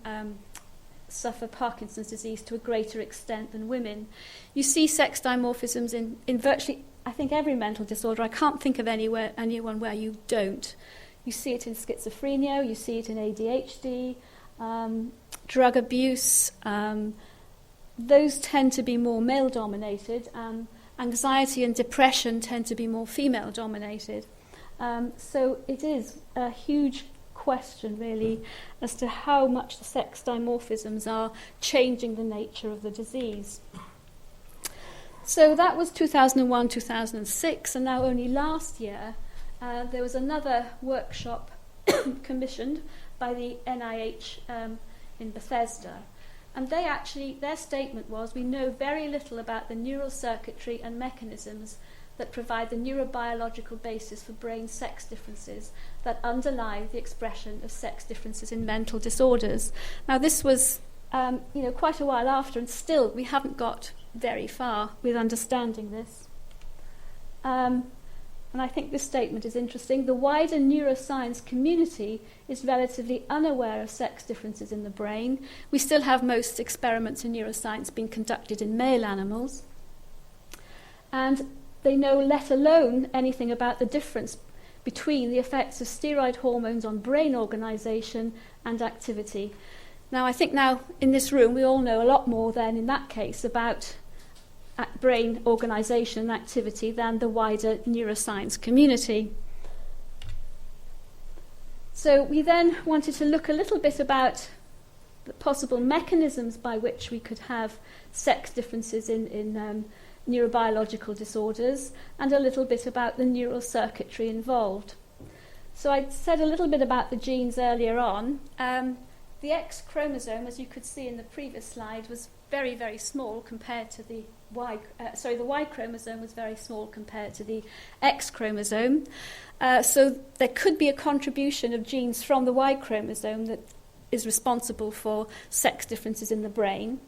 suffer Parkinson's disease to a greater extent than women. You see sex dimorphisms in virtually, I think, every mental disorder. I can't think of anyone where you don't. You see it in schizophrenia, you see it in ADHD, drug abuse. Those tend to be more male-dominated. Anxiety and depression tend to be more female-dominated. So it is a huge question, really, as to how much the sex dimorphisms are changing the nature of the disease. So that was 2001, 2006, and now only last year there was another workshop commissioned by the NIH in Bethesda. And their statement was, we know very little about the neural circuitry and mechanisms that provide the neurobiological basis for brain sex differences that underlie the expression of sex differences in mental disorders. Now, this was quite a while after, and still we haven't got very far with understanding this. And I think this statement is interesting. The wider neuroscience community is relatively unaware of sex differences in the brain. We still have most experiments in neuroscience being conducted in male animals. And they know let alone anything about the difference between the effects of steroid hormones on brain organisation and activity. Now, I think now in this room we all know a lot more then in that case about brain organisation and activity than the wider neuroscience community. So we then wanted to look a little bit about the possible mechanisms by which we could have sex differences in neurobiological disorders, and a little bit about the neural circuitry involved. So I said a little bit about the genes earlier on. The X chromosome, as you could see in the previous slide, was very, very small compared to the the Y chromosome was very small compared to the X chromosome. So there could be a contribution of genes from the Y chromosome that is responsible for sex differences in the brain.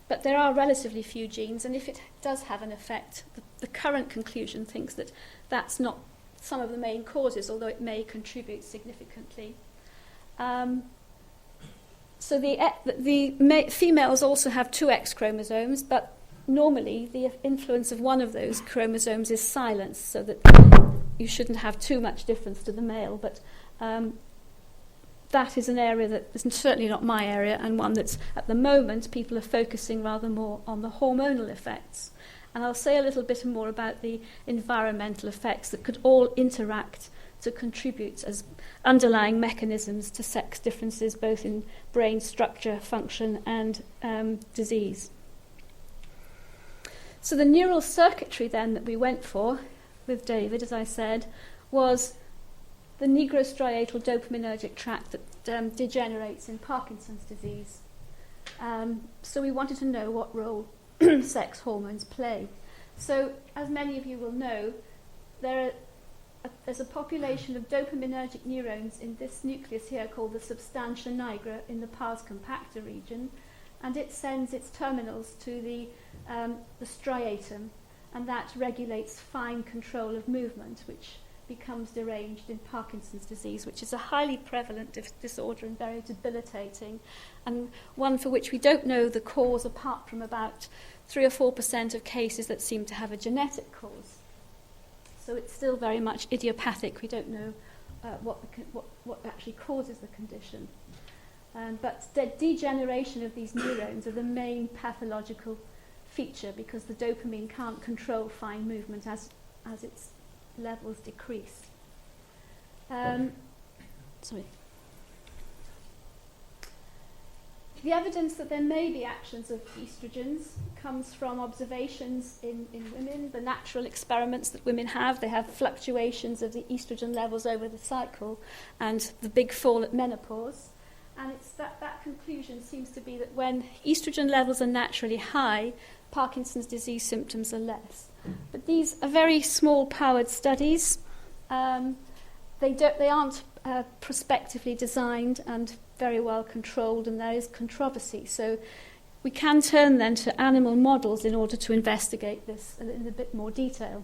But there are relatively few genes, and if it does have an effect, the current conclusion thinks that that's not some of the main causes, although it may contribute significantly. So the females also have 2 X chromosomes, but normally the influence of one of those chromosomes is silenced, so that you shouldn't have too much difference to the male. But that is an area that is certainly not my area, and one that's at the moment people are focusing rather more on the hormonal effects. And I'll say a little bit more about the environmental effects that could all interact to contribute as underlying mechanisms to sex differences both in brain structure, function and disease. So the neural circuitry then that we went for with David, as I said, was the nigrostriatal dopaminergic tract that degenerates in Parkinson's disease. So we wanted to know what role sex hormones play. So as many of you will know, there's a population of dopaminergic neurons in this nucleus here called the substantia nigra in the pars compacta region, and it sends its terminals to the striatum, and that regulates fine control of movement, which becomes deranged in Parkinson's disease, which is a highly prevalent disorder and very debilitating, and one for which we don't know the cause apart from about 3 or 4% of cases that seem to have a genetic cause. So it's still very much idiopathic. We don't know what actually causes the condition. But the degeneration of these neurons are the main pathological feature, because the dopamine can't control fine movement as its levels decrease. The evidence that there may be actions of estrogens comes from observations in women, the natural experiments that women have. They have fluctuations of the estrogen levels over the cycle and the big fall at menopause. And it's that conclusion seems to be that when estrogen levels are naturally high, Parkinson's disease symptoms are less. But these are very small powered studies. They aren't prospectively designed and very well controlled, and there is controversy. So we can turn then to animal models in order to investigate this in a bit more detail.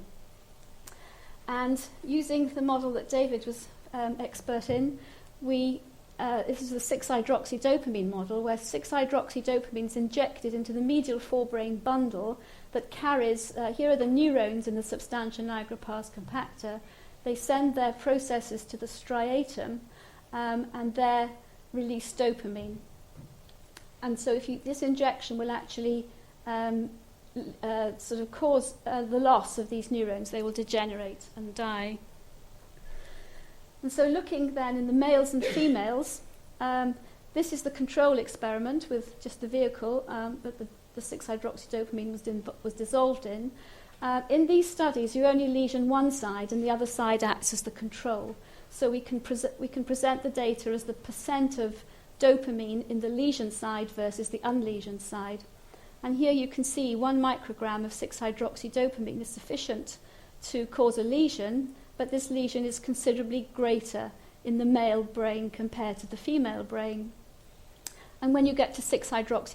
And using the model that David was expert in, this is the 6-hydroxydopamine model, where 6-hydroxydopamine is injected into the medial forebrain bundle that carries, here are the neurons in the substantia nigra pars compacta. They send their processes to the striatum, and there release dopamine. And so this injection will actually sort of cause the loss of these neurons. They will degenerate and die. And so looking then in the males and females, this is the control experiment with just the vehicle that the 6-hydroxydopamine was dissolved in. In these studies, you only lesion one side and the other side acts as the control. So we can present the data as the percent of dopamine in the lesion side versus the unlesioned side. And here you can see 1 microgram of 6-hydroxydopamine is sufficient to cause a lesion, but this lesion is considerably greater in the male brain compared to the female brain. And when you get to 6 micrograms,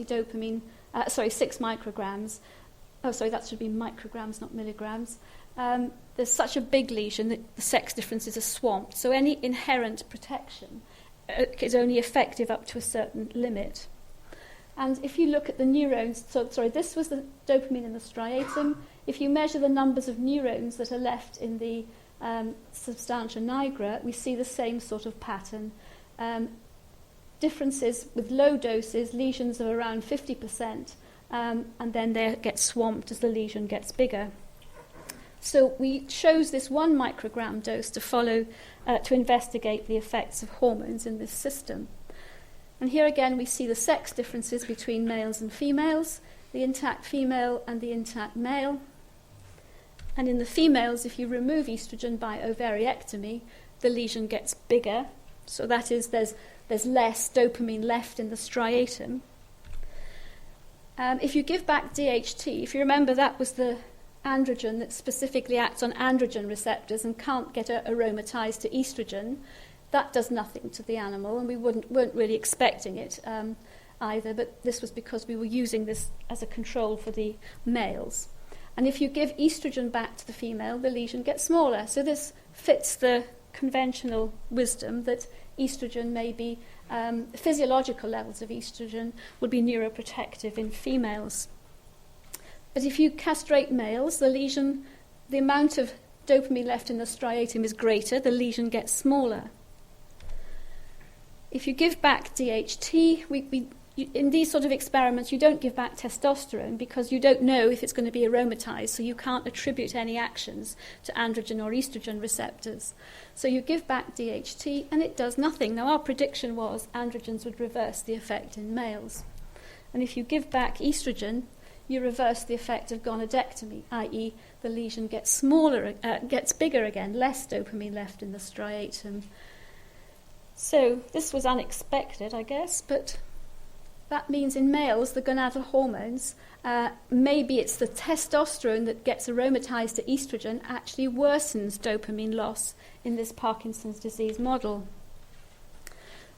that should be micrograms, not milligrams, there's such a big lesion that the sex differences are swamped. So any inherent protection is only effective up to a certain limit. And if you look at the neurons, this was the dopamine in the striatum. If you measure the numbers of neurons that are left in the substantia nigra, we see the same sort of pattern. Differences with low doses, lesions of around 50%, and then they get swamped as the lesion gets bigger. So we chose this 1 microgram dose to follow, to investigate the effects of hormones in this system. And here again we see the sex differences between males and females, the intact female and the intact male. And in the females, if you remove estrogen by ovariectomy, the lesion gets bigger. So that is, there's less dopamine left in the striatum. If you give back DHT, if you remember, that was the androgen that specifically acts on androgen receptors and can't get aromatized to estrogen, that does nothing to the animal, and we weren't really expecting it either, but this was because we were using this as a control for the males. And if you give estrogen back to the female, the lesion gets smaller. So this fits the conventional wisdom that estrogen may be, physiological levels of estrogen would be neuroprotective in females. But if you castrate males, the amount of dopamine left in the striatum is greater, the lesion gets smaller. If you give back DHT, in these sort of experiments, you don't give back testosterone because you don't know if it's going to be aromatized, so you can't attribute any actions to androgen or estrogen receptors. So you give back DHT, and it does nothing. Now, our prediction was androgens would reverse the effect in males. And if you give back estrogen, you reverse the effect of gonadectomy, i.e. the lesion gets smaller, gets bigger again, less dopamine left in the striatum. So this was unexpected, I guess, but that means in males, the gonadal hormones, maybe it's the testosterone that gets aromatized to estrogen actually worsens dopamine loss in this Parkinson's disease model.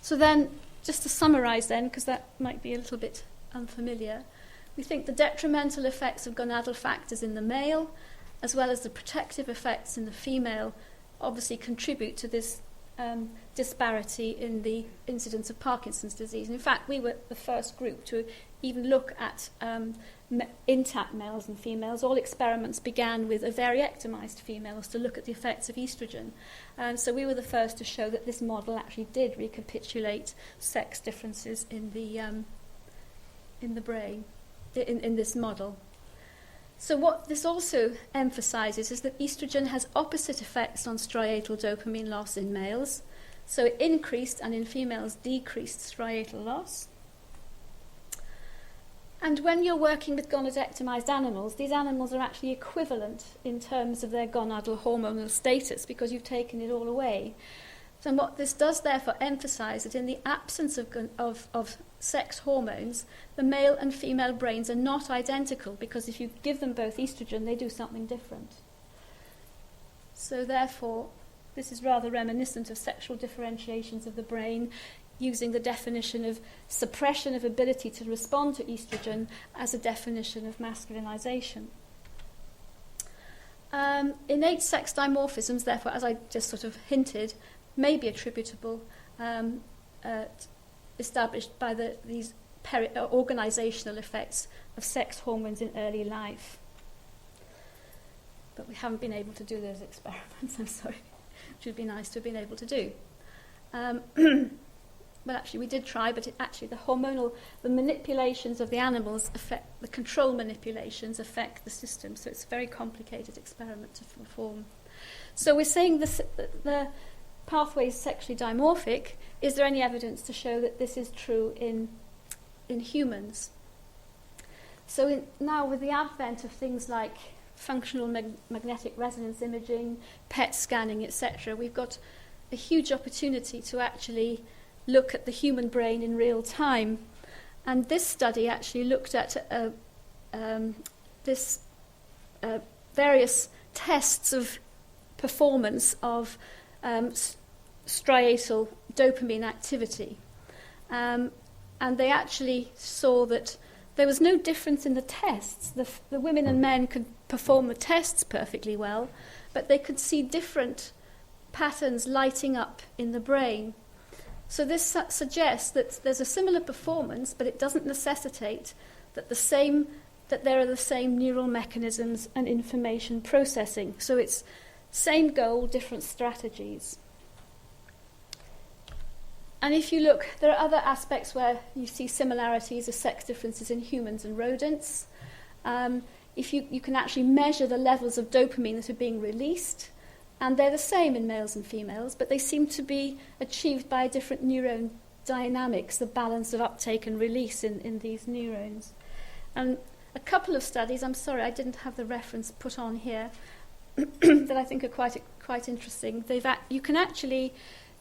So then, just to summarize then, because that might be a little bit unfamiliar, we think the detrimental effects of gonadal factors in the male, as well as the protective effects in the female, obviously contribute to this disparity in the incidence of Parkinson's disease. In fact, we were the first group to even look at intact males and females. All experiments began with ovariectomized females to look at the effects of estrogen. And so we were the first to show that this model actually did recapitulate sex differences in the brain, in this model. So what this also emphasizes is that estrogen has opposite effects on striatal dopamine loss in males. So it increased, and in females decreased, striatal loss. And when you're working with gonadectomized animals, these animals are actually equivalent in terms of their gonadal hormonal status because you've taken it all away. So what this does therefore emphasize that in the absence of sex hormones, the male and female brains are not identical, because if you give them both estrogen, they do something different. So therefore, this is rather reminiscent of sexual differentiations of the brain, using the definition of suppression of ability to respond to estrogen as a definition of masculinization. Innate sex dimorphisms, therefore, as I just sort of hinted, may be attributable, established by these organizational effects of sex hormones in early life. But we haven't been able to do those experiments, I'm sorry, which would be nice to have been able to do. But actually we did try, but the manipulations of the animals affect, the control manipulations affect the system, so it's a very complicated experiment to perform. So we're saying the pathway is sexually dimorphic. Is there any evidence to show that this is true in humans? So now with the advent of things like functional magnetic resonance imaging, PET scanning, etc., we've got a huge opportunity to actually look at the human brain in real time. And this study actually looked at various tests of performance of striatal dopamine activity. And they actually saw that there was no difference in the tests. The women and men could perform the tests perfectly well, but they could see different patterns lighting up in the brain. So this suggests that there's a similar performance, but it doesn't necessitate that there are the same neural mechanisms and information processing. So it's same goal, different strategies. And if you look, there are other aspects where you see similarities of sex differences in humans and rodents. If you can actually measure the levels of dopamine that are being released, and they're the same in males and females, but they seem to be achieved by different neuron dynamics, the balance of uptake and release in these neurons. And a couple of studies, I'm sorry I didn't have the reference put on here, that I think are quite interesting. You can actually,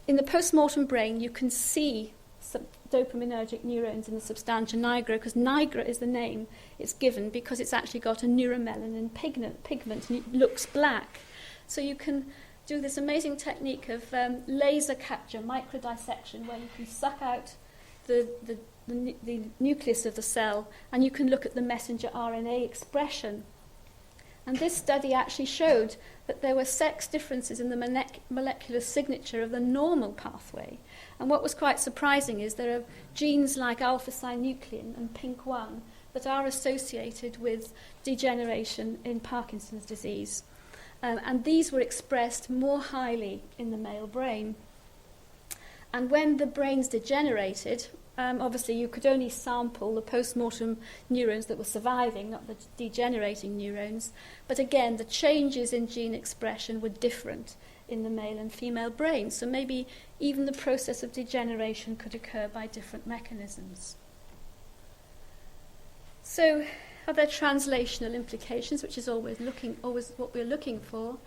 in the postmortem brain, you can see some dopaminergic neurons in the substantia nigra, because nigra is the name it's given because it's actually got a neuromelanin pigment and it looks black. So you can do this amazing technique of laser capture, microdissection, where you can suck out the nucleus of the cell and you can look at the messenger RNA expression. And this study actually showed that there were sex differences in the molecular signature of the normal pathway. And what was quite surprising is there are genes like alpha-synuclein and PINK1 that are associated with degeneration in Parkinson's disease. And these were expressed more highly in the male brain. And when the brains degenerated, obviously you could only sample the post-mortem neurons that were surviving, not the degenerating neurons. But again, the changes in gene expression were different in the male and female brains. So maybe even the process of degeneration could occur by different mechanisms. So, are there translational implications, which is always what we're looking for?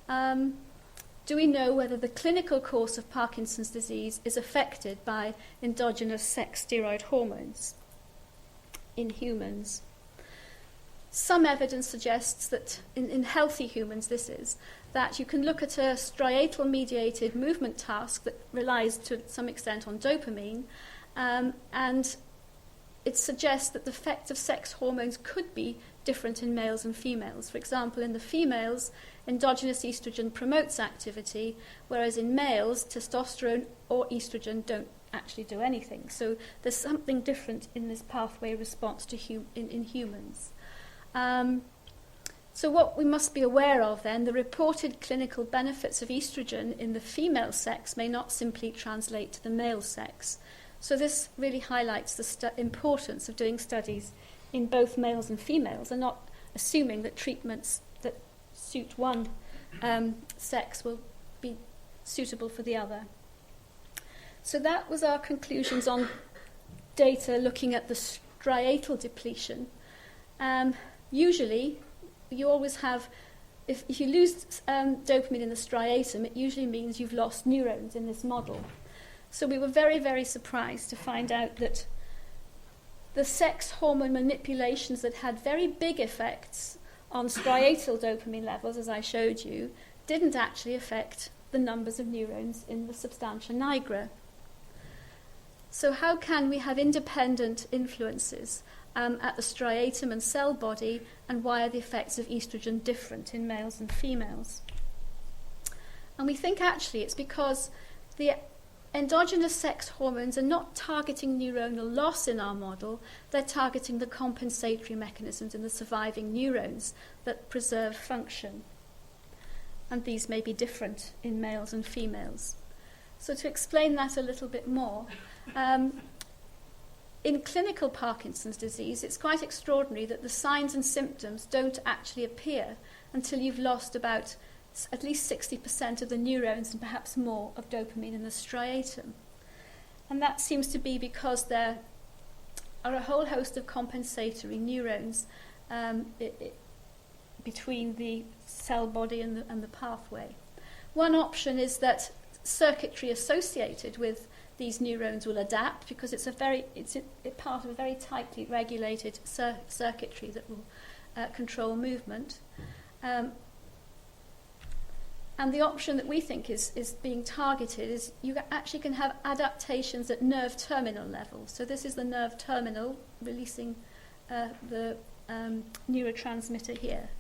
Do we know whether the clinical course of Parkinson's disease is affected by endogenous sex steroid hormones in humans? Some evidence suggests that in healthy humans that you can look at a striatal-mediated movement task that relies to some extent on dopamine, and it suggests that the effect of sex hormones could be different in males and females. For example, in the females, endogenous estrogen promotes activity, whereas in males, testosterone or estrogen don't actually do anything. So there's something different in this pathway response to in humans. So what we must be aware of then, the reported clinical benefits of estrogen in the female sex may not simply translate to the male sex. So this really highlights the importance of doing studies in both males and females and not assuming that treatments that suit one sex will be suitable for the other. So that was our conclusions on data looking at the striatal depletion. Usually, you always have, if you lose dopamine in the striatum, it usually means you've lost neurons in this model. So we were very, very surprised to find out that the sex hormone manipulations that had very big effects on striatal dopamine levels, as I showed you, didn't actually affect the numbers of neurons in the substantia nigra. So how can we have independent influences at the striatum and cell body, and why are the effects of estrogen different in males and females? And we think actually it's because the endogenous sex hormones are not targeting neuronal loss in our model, they're targeting the compensatory mechanisms in the surviving neurons that preserve function. And these may be different in males and females. So to explain that a little bit more, in clinical Parkinson's disease, it's quite extraordinary that the signs and symptoms don't actually appear until you've lost about at least 60% of the neurons and perhaps more of dopamine in the striatum. And that seems to be because there are a whole host of compensatory neurons between the cell body and the pathway. One option is that circuitry associated with these neurons will adapt, because it's part of a very tightly regulated circuitry that will control movement. And the option that we think is being targeted is you actually can have adaptations at nerve terminal level. So this is the nerve terminal releasing the neurotransmitter here.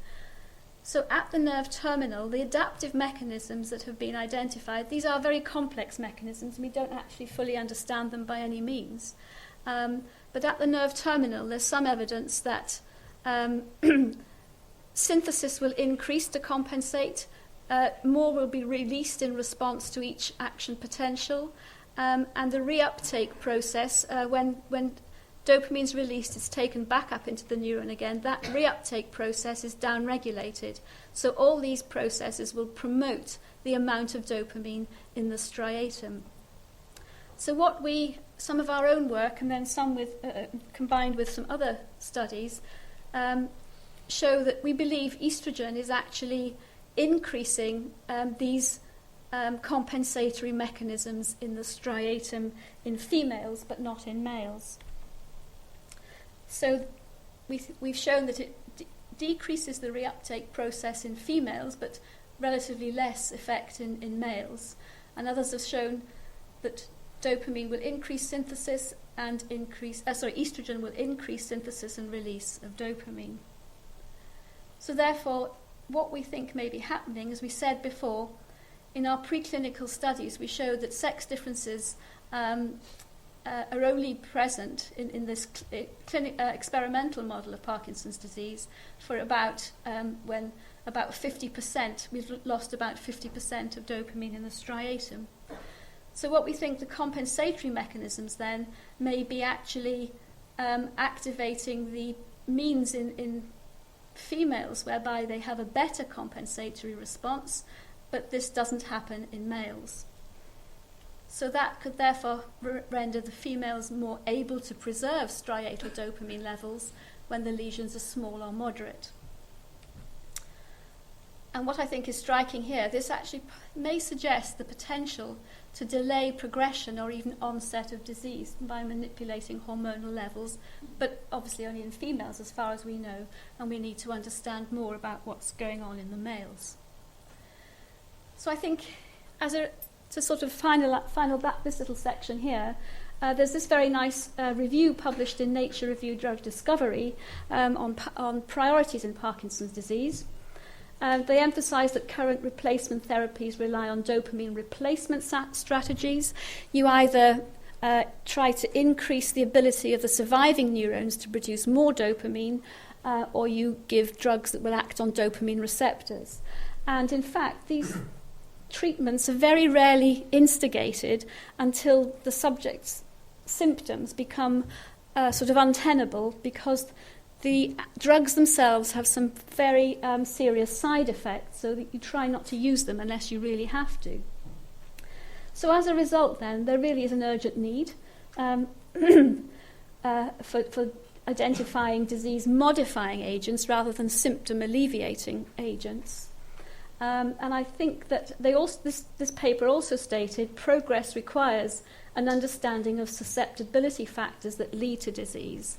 So at the nerve terminal, the adaptive mechanisms that have been identified, these are very complex mechanisms, and we don't actually fully understand them by any means. But at the nerve terminal, there's some evidence that synthesis will increase to compensate, more will be released in response to each action potential, and the reuptake process, when dopamine is released, it's taken back up into the neuron again. That reuptake process is downregulated. So all these processes will promote the amount of dopamine in the striatum. So some of our own work, and then some combined with some other studies, show that we believe estrogen is actually increasing these compensatory mechanisms in the striatum in females, but not in males. So we've shown that it decreases the reuptake process in females, but relatively less effect in males. And others have shown that dopamine will increase synthesis and estrogen will increase synthesis and release of dopamine. So therefore, what we think may be happening, as we said before, in our preclinical studies, we showed that sex differences are only present in this experimental model of Parkinson's disease for about 50%, we've lost about 50% of dopamine in the striatum. So what we think the compensatory mechanisms then may be actually activating the means in females whereby they have a better compensatory response, but this doesn't happen in males. So that could therefore render the females more able to preserve striatal dopamine levels when the lesions are small or moderate. And what I think is striking here, this actually may suggest the potential to delay progression or even onset of disease by manipulating hormonal levels, but obviously only in females as far as we know, and we need to understand more about what's going on in the males. So I think to sort of final back this little section here, there's this very nice review published in Nature Review Drug Discovery on priorities in Parkinson's disease. They emphasize that current replacement therapies rely on dopamine replacement strategies. You either try to increase the ability of the surviving neurons to produce more dopamine, or you give drugs that will act on dopamine receptors. And in fact, these treatments are very rarely instigated until the subject's symptoms become sort of untenable, because the drugs themselves have some very serious side effects, so that you try not to use them unless you really have to. So as a result then, there really is an urgent need for identifying disease-modifying agents rather than symptom-alleviating agents. And I think that this paper also stated progress requires an understanding of susceptibility factors that lead to disease.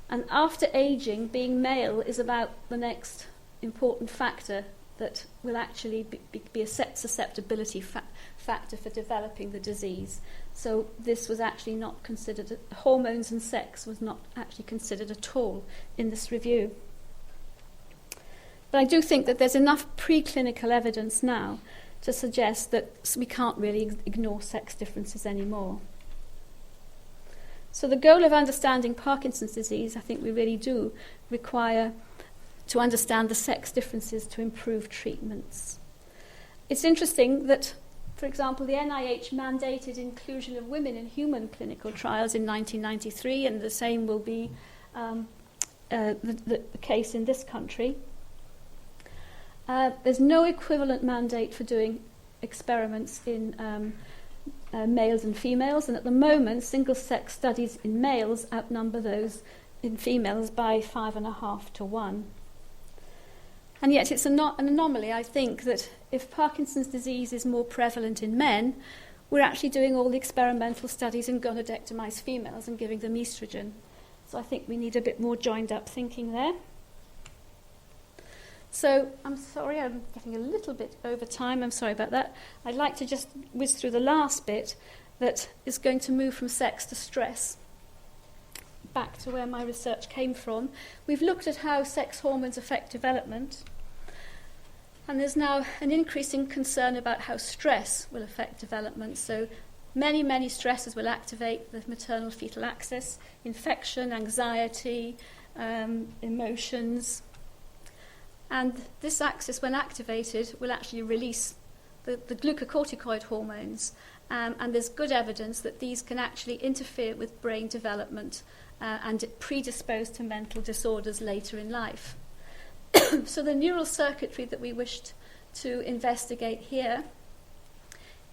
And after aging, being male is about the next important factor that will actually be a susceptibility factor for developing the disease. So this was actually not considered, hormones and sex was not actually considered at all in this review. But I do think that there's enough preclinical evidence now to suggest that we can't really ignore sex differences anymore. So the goal of understanding Parkinson's disease, I think we really do require to understand the sex differences to improve treatments. It's interesting that, for example, the NIH mandated inclusion of women in human clinical trials in 1993, and the same will be the case in this country. There's no equivalent mandate for doing experiments in males and females, and at the moment, single-sex studies in males outnumber those in females by 5.5 to 1. And yet it's an anomaly, I think, that if Parkinson's disease is more prevalent in men, we're actually doing all the experimental studies in gonadectomized females and giving them estrogen. So I think we need a bit more joined-up thinking there. So I'm sorry, I'm getting a little bit over time. I'm sorry about that. I'd like to just whiz through the last bit that is going to move from sex to stress, back to where my research came from. We've looked at how sex hormones affect development, and there's now an increasing concern about how stress will affect development. So many stresses will activate the maternal fetal axis: infection, anxiety, emotions. And this axis, when activated, will actually release the glucocorticoid hormones. And there's good evidence that these can actually interfere with brain development and predispose to mental disorders later in life. So the neural circuitry that we wished to investigate here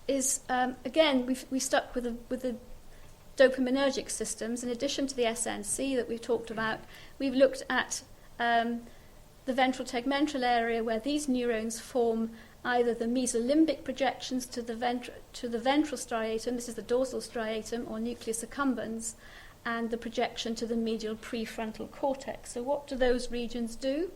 is, again, we stuck with the dopaminergic systems. In addition to the SNC that we've talked about, we've looked at the ventral tegmental area, where these neurons form either the mesolimbic projections to the ventral striatum, this is the dorsal striatum, or nucleus accumbens, and the projection to the medial prefrontal cortex. So what do those regions do?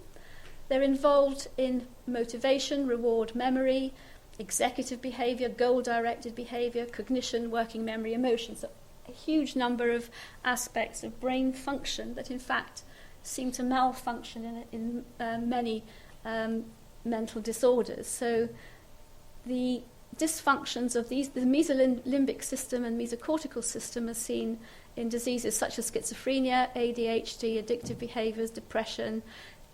They're involved in motivation, reward, memory, executive behavior, goal-directed behavior, cognition, working memory, emotions. So a huge number of aspects of brain function that, in fact, seem to malfunction in many mental disorders. So the dysfunctions of the mesolimbic system and mesocortical system are seen in diseases such as schizophrenia, ADHD, addictive behaviors, depression.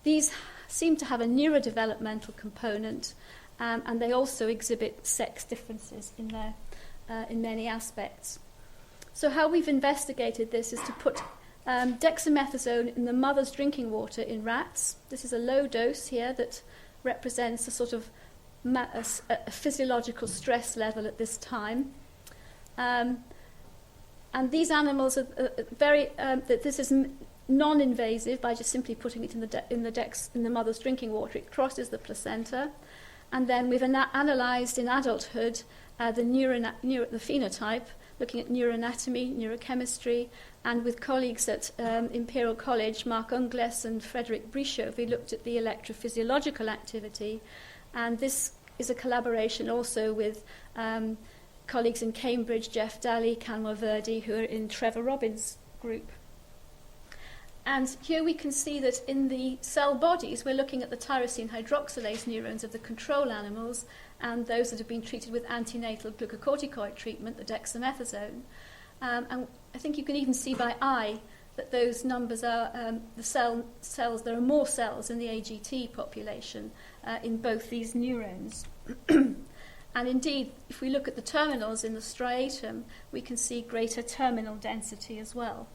These seem to have a neurodevelopmental component, and they also exhibit sex differences in many aspects. So how we've investigated this is to put dexamethasone in the mother's drinking water in rats. This is a low dose here that represents a sort of a physiological stress level at this time. And these animals are very, this is non-invasive by just simply putting it in the mother's drinking water. It crosses the placenta. And then we've analysed in adulthood the phenotype, looking at neuroanatomy, neurochemistry, and with colleagues at Imperial College, Mark Ungles and Frederick Brichot, we looked at the electrophysiological activity. And this is a collaboration also with colleagues in Cambridge, Jeff Daly, Kanwar Verdi, who are in Trevor Robbins' group. And here we can see that in the cell bodies, we're looking at the tyrosine hydroxylase neurons of the control animals and those that have been treated with antenatal glucocorticoid treatment, the dexamethasone. And I think you can even see by eye that those numbers are the cells. There are more cells in the AGT population in both these neurons. And indeed, if we look at the terminals in the striatum, we can see greater terminal density as well.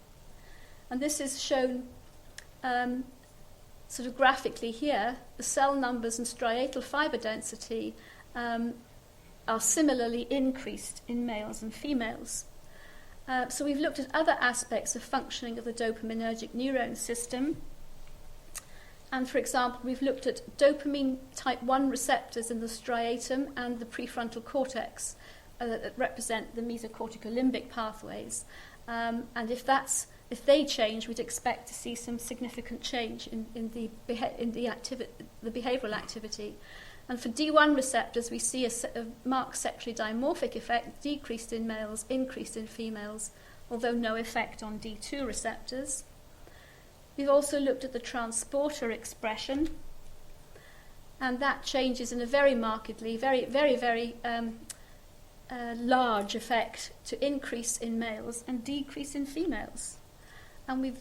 And this is shown sort of graphically here. The cell numbers and striatal fiber density are similarly increased in males and females. So we've looked at other aspects of functioning of the dopaminergic neuron system. And for example, we've looked at dopamine type 1 receptors in the striatum and the prefrontal cortex that represent the mesocortical limbic pathways. And if they change, we'd expect to see some significant change in the behavioural activity. And for D1 receptors, we see a marked sexually dimorphic effect, decreased in males, increased in females, although no effect on D2 receptors. We've also looked at the transporter expression, and that changes in a very markedly, very large effect to increase in males and decrease in females. And we've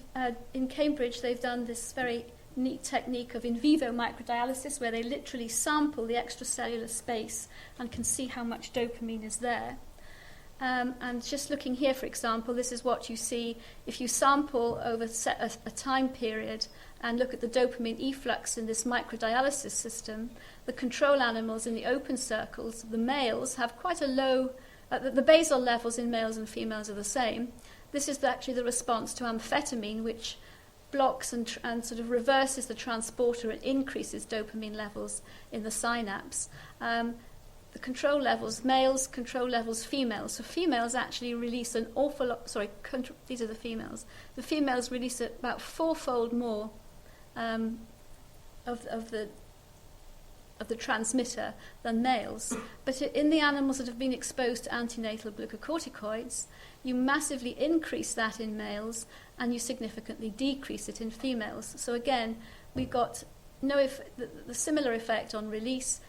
in Cambridge, they've done this very neat technique of in vivo microdialysis, where they literally sample the extracellular space and can see how much dopamine is there. And just looking here, for example, this is what you see if you sample over a time period and look at the dopamine efflux in this microdialysis system. The control animals in the open circles, the males, have quite a low, the basal levels in males and females are the same. This is actually the response to amphetamine, which blocks and sort of reverses the transporter and increases dopamine levels in the synapse. The control levels, males, control levels, females. So females actually release an awful lot, these are the females. The females release about fourfold more of the transmitter than males. But in the animals that have been exposed to antenatal glucocorticoids, you massively increase that in males and you significantly decrease it in females. So again, we've got the similar effect on release,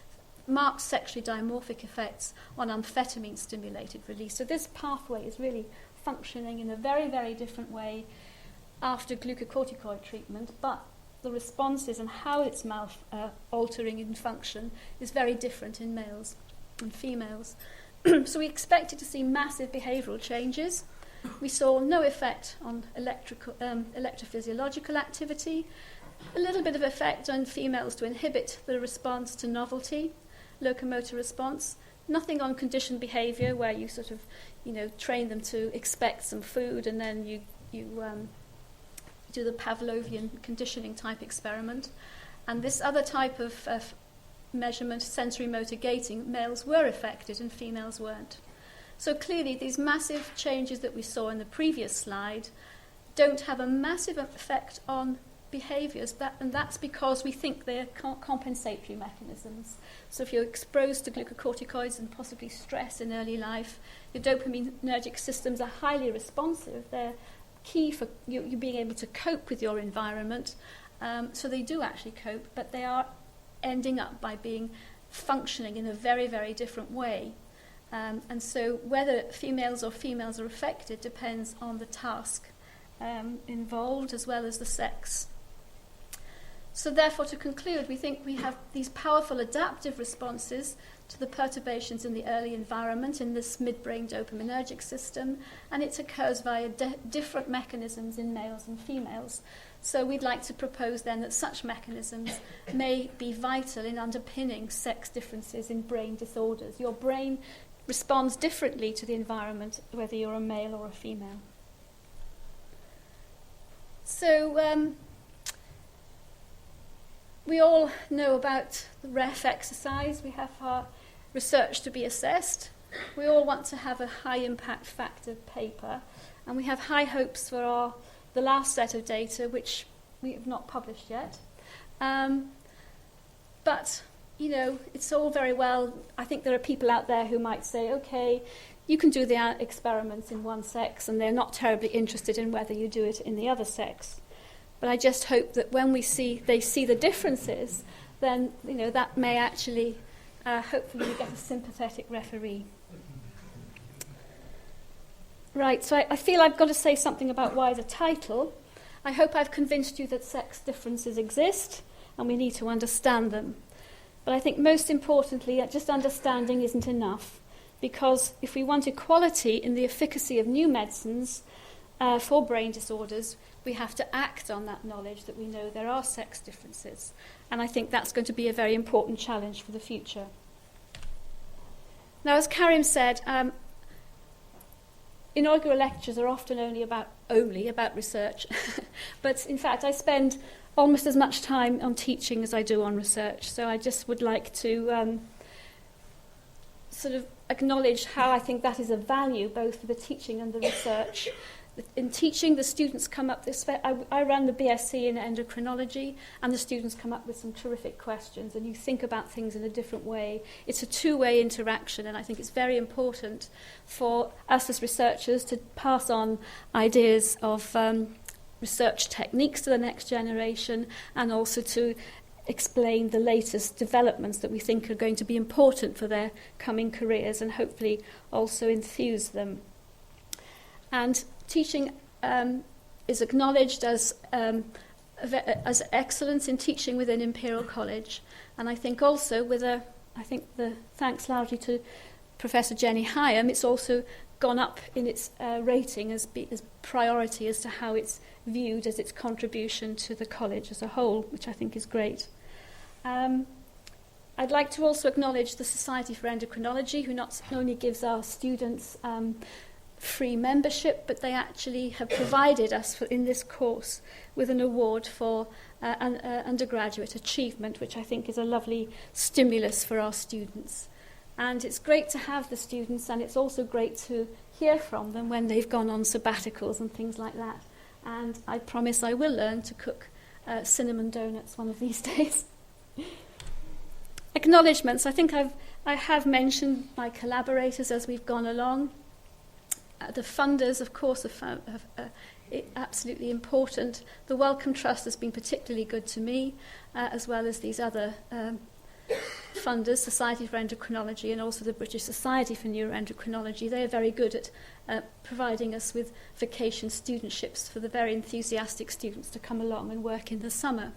marked sexually dimorphic effects on amphetamine-stimulated release. So this pathway is really functioning in a very, very different way after glucocorticoid treatment, but the responses and how it's altering in function is very different in males and females. So we expected to see massive behavioural changes. We saw no effect on electrophysiological activity, a little bit of effect on females to inhibit the response to novelty, locomotor response, nothing on conditioned behaviour where you sort of, train them to expect some food and then you do the Pavlovian conditioning type experiment. And this other type of measurement, sensory motor gating, males were affected and females weren't. So clearly these massive changes that we saw in the previous slide don't have a massive effect on behaviours, and that's because we think they're compensatory mechanisms. So if you're exposed to glucocorticoids and possibly stress in early life, your dopaminergic systems are highly responsive. They're key for you being able to cope with your environment. So they do actually cope, but they are ending up by being functioning in a very, very different way. And so whether females or females are affected depends on the task involved as well as the sex. So therefore, to conclude, we think we have these powerful adaptive responses to the perturbations in the early environment in this midbrain dopaminergic system, and it occurs via different mechanisms in males and females. So we'd like to propose then that such mechanisms may be vital in underpinning sex differences in brain disorders. Your brain responds differently to the environment, whether you're a male or a female. So we all know about the REF exercise. We have our research to be assessed. We all want to have a high impact factor paper, and we have high hopes for the last set of data, which we have not published yet. But, it's all very well. I think there are people out there who might say, okay, you can do the experiments in one sex, and they're not terribly interested in whether you do it in the other sex. But I just hope that when they see the differences, then that may actually, hopefully, get a sympathetic referee. Right, so I feel I've got to say something about why the title. I hope I've convinced you that sex differences exist, and we need to understand them. But I think most importantly, just understanding isn't enough, because if we want equality in the efficacy of new medicines for brain disorders, we have to act on that knowledge that we know there are sex differences. And I think that's going to be a very important challenge for the future. Now, as Karim said, inaugural lectures are often only about research. But in fact, I spend almost as much time on teaching as I do on research. So I just would like to sort of acknowledge how I think that is a value, both for the teaching and the research. In teaching, the students come up this way. I ran the BSc in endocrinology, and the students come up with some terrific questions, and you think about things in a different way. It's a two-way interaction, and I think it's very important for us as researchers to pass on ideas of research techniques to the next generation, and also to explain the latest developments that we think are going to be important for their coming careers, and hopefully also enthuse them. And teaching is acknowledged as excellence in teaching within Imperial College, and I think also thanks largely to Professor Jenny Hyam, it's also gone up in its rating as priority as to how it's viewed as its contribution to the college as a whole, which I think is great. I'd like to also acknowledge the Society for Endocrinology, who not only gives our students free membership, but they actually have provided us in this course with an award for undergraduate achievement, which I think is a lovely stimulus for our students. And it's great to have the students, and it's also great to hear from them when they've gone on sabbaticals and things like that. And I promise I will learn to cook cinnamon donuts one of these days. Acknowledgements. I think I have mentioned my collaborators as we've gone along. The funders, of course, are absolutely important. The Wellcome Trust has been particularly good to me, as well as these other funders, Society for Endocrinology and also the British Society for Neuroendocrinology. They are very good at providing us with vacation studentships for the very enthusiastic students to come along and work in the summer.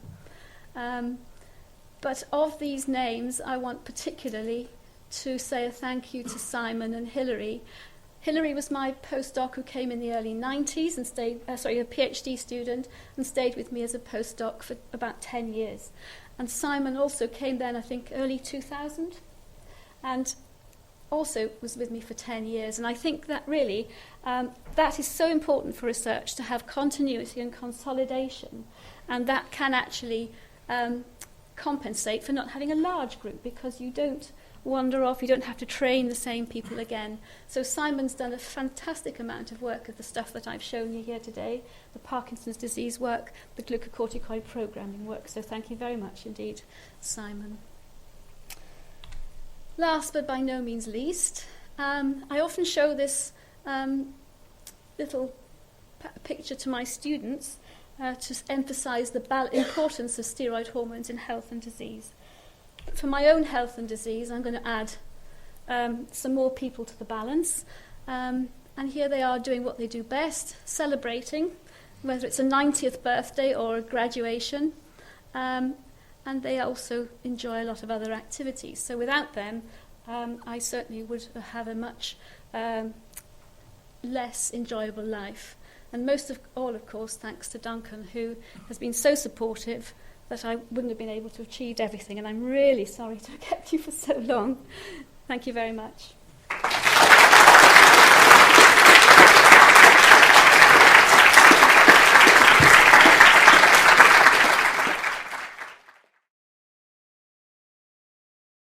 But of these names, I want particularly to say a thank you to Simon and Hilary. Hilary was my postdoc who came in the early 90s and stayed, a PhD student, and stayed with me as a postdoc for about 10 years. And Simon also came then, I think, early 2000, and also was with me for 10 years. And I think that really, that is so important for research, to have continuity and consolidation. And that can actually compensate for not having a large group, because you don't wander off, you don't have to train the same people again. So Simon's done a fantastic amount of work of the stuff that I've shown you here today, the Parkinson's disease work, the glucocorticoid programming work. So thank you very much indeed, Simon. Last but by no means least, I often show this little picture to my students to emphasize the importance of steroid hormones in health and disease. For my own health and disease, I'm going to add some more people to the balance. And here they are doing what they do best, celebrating, whether it's a 90th birthday or a graduation. And they also enjoy a lot of other activities. So without them, I certainly would have a much less enjoyable life. And most of all, of course, thanks to Duncan, who has been so supportive that I wouldn't have been able to achieve everything. And I'm really sorry to have kept you for so long. Thank you very much.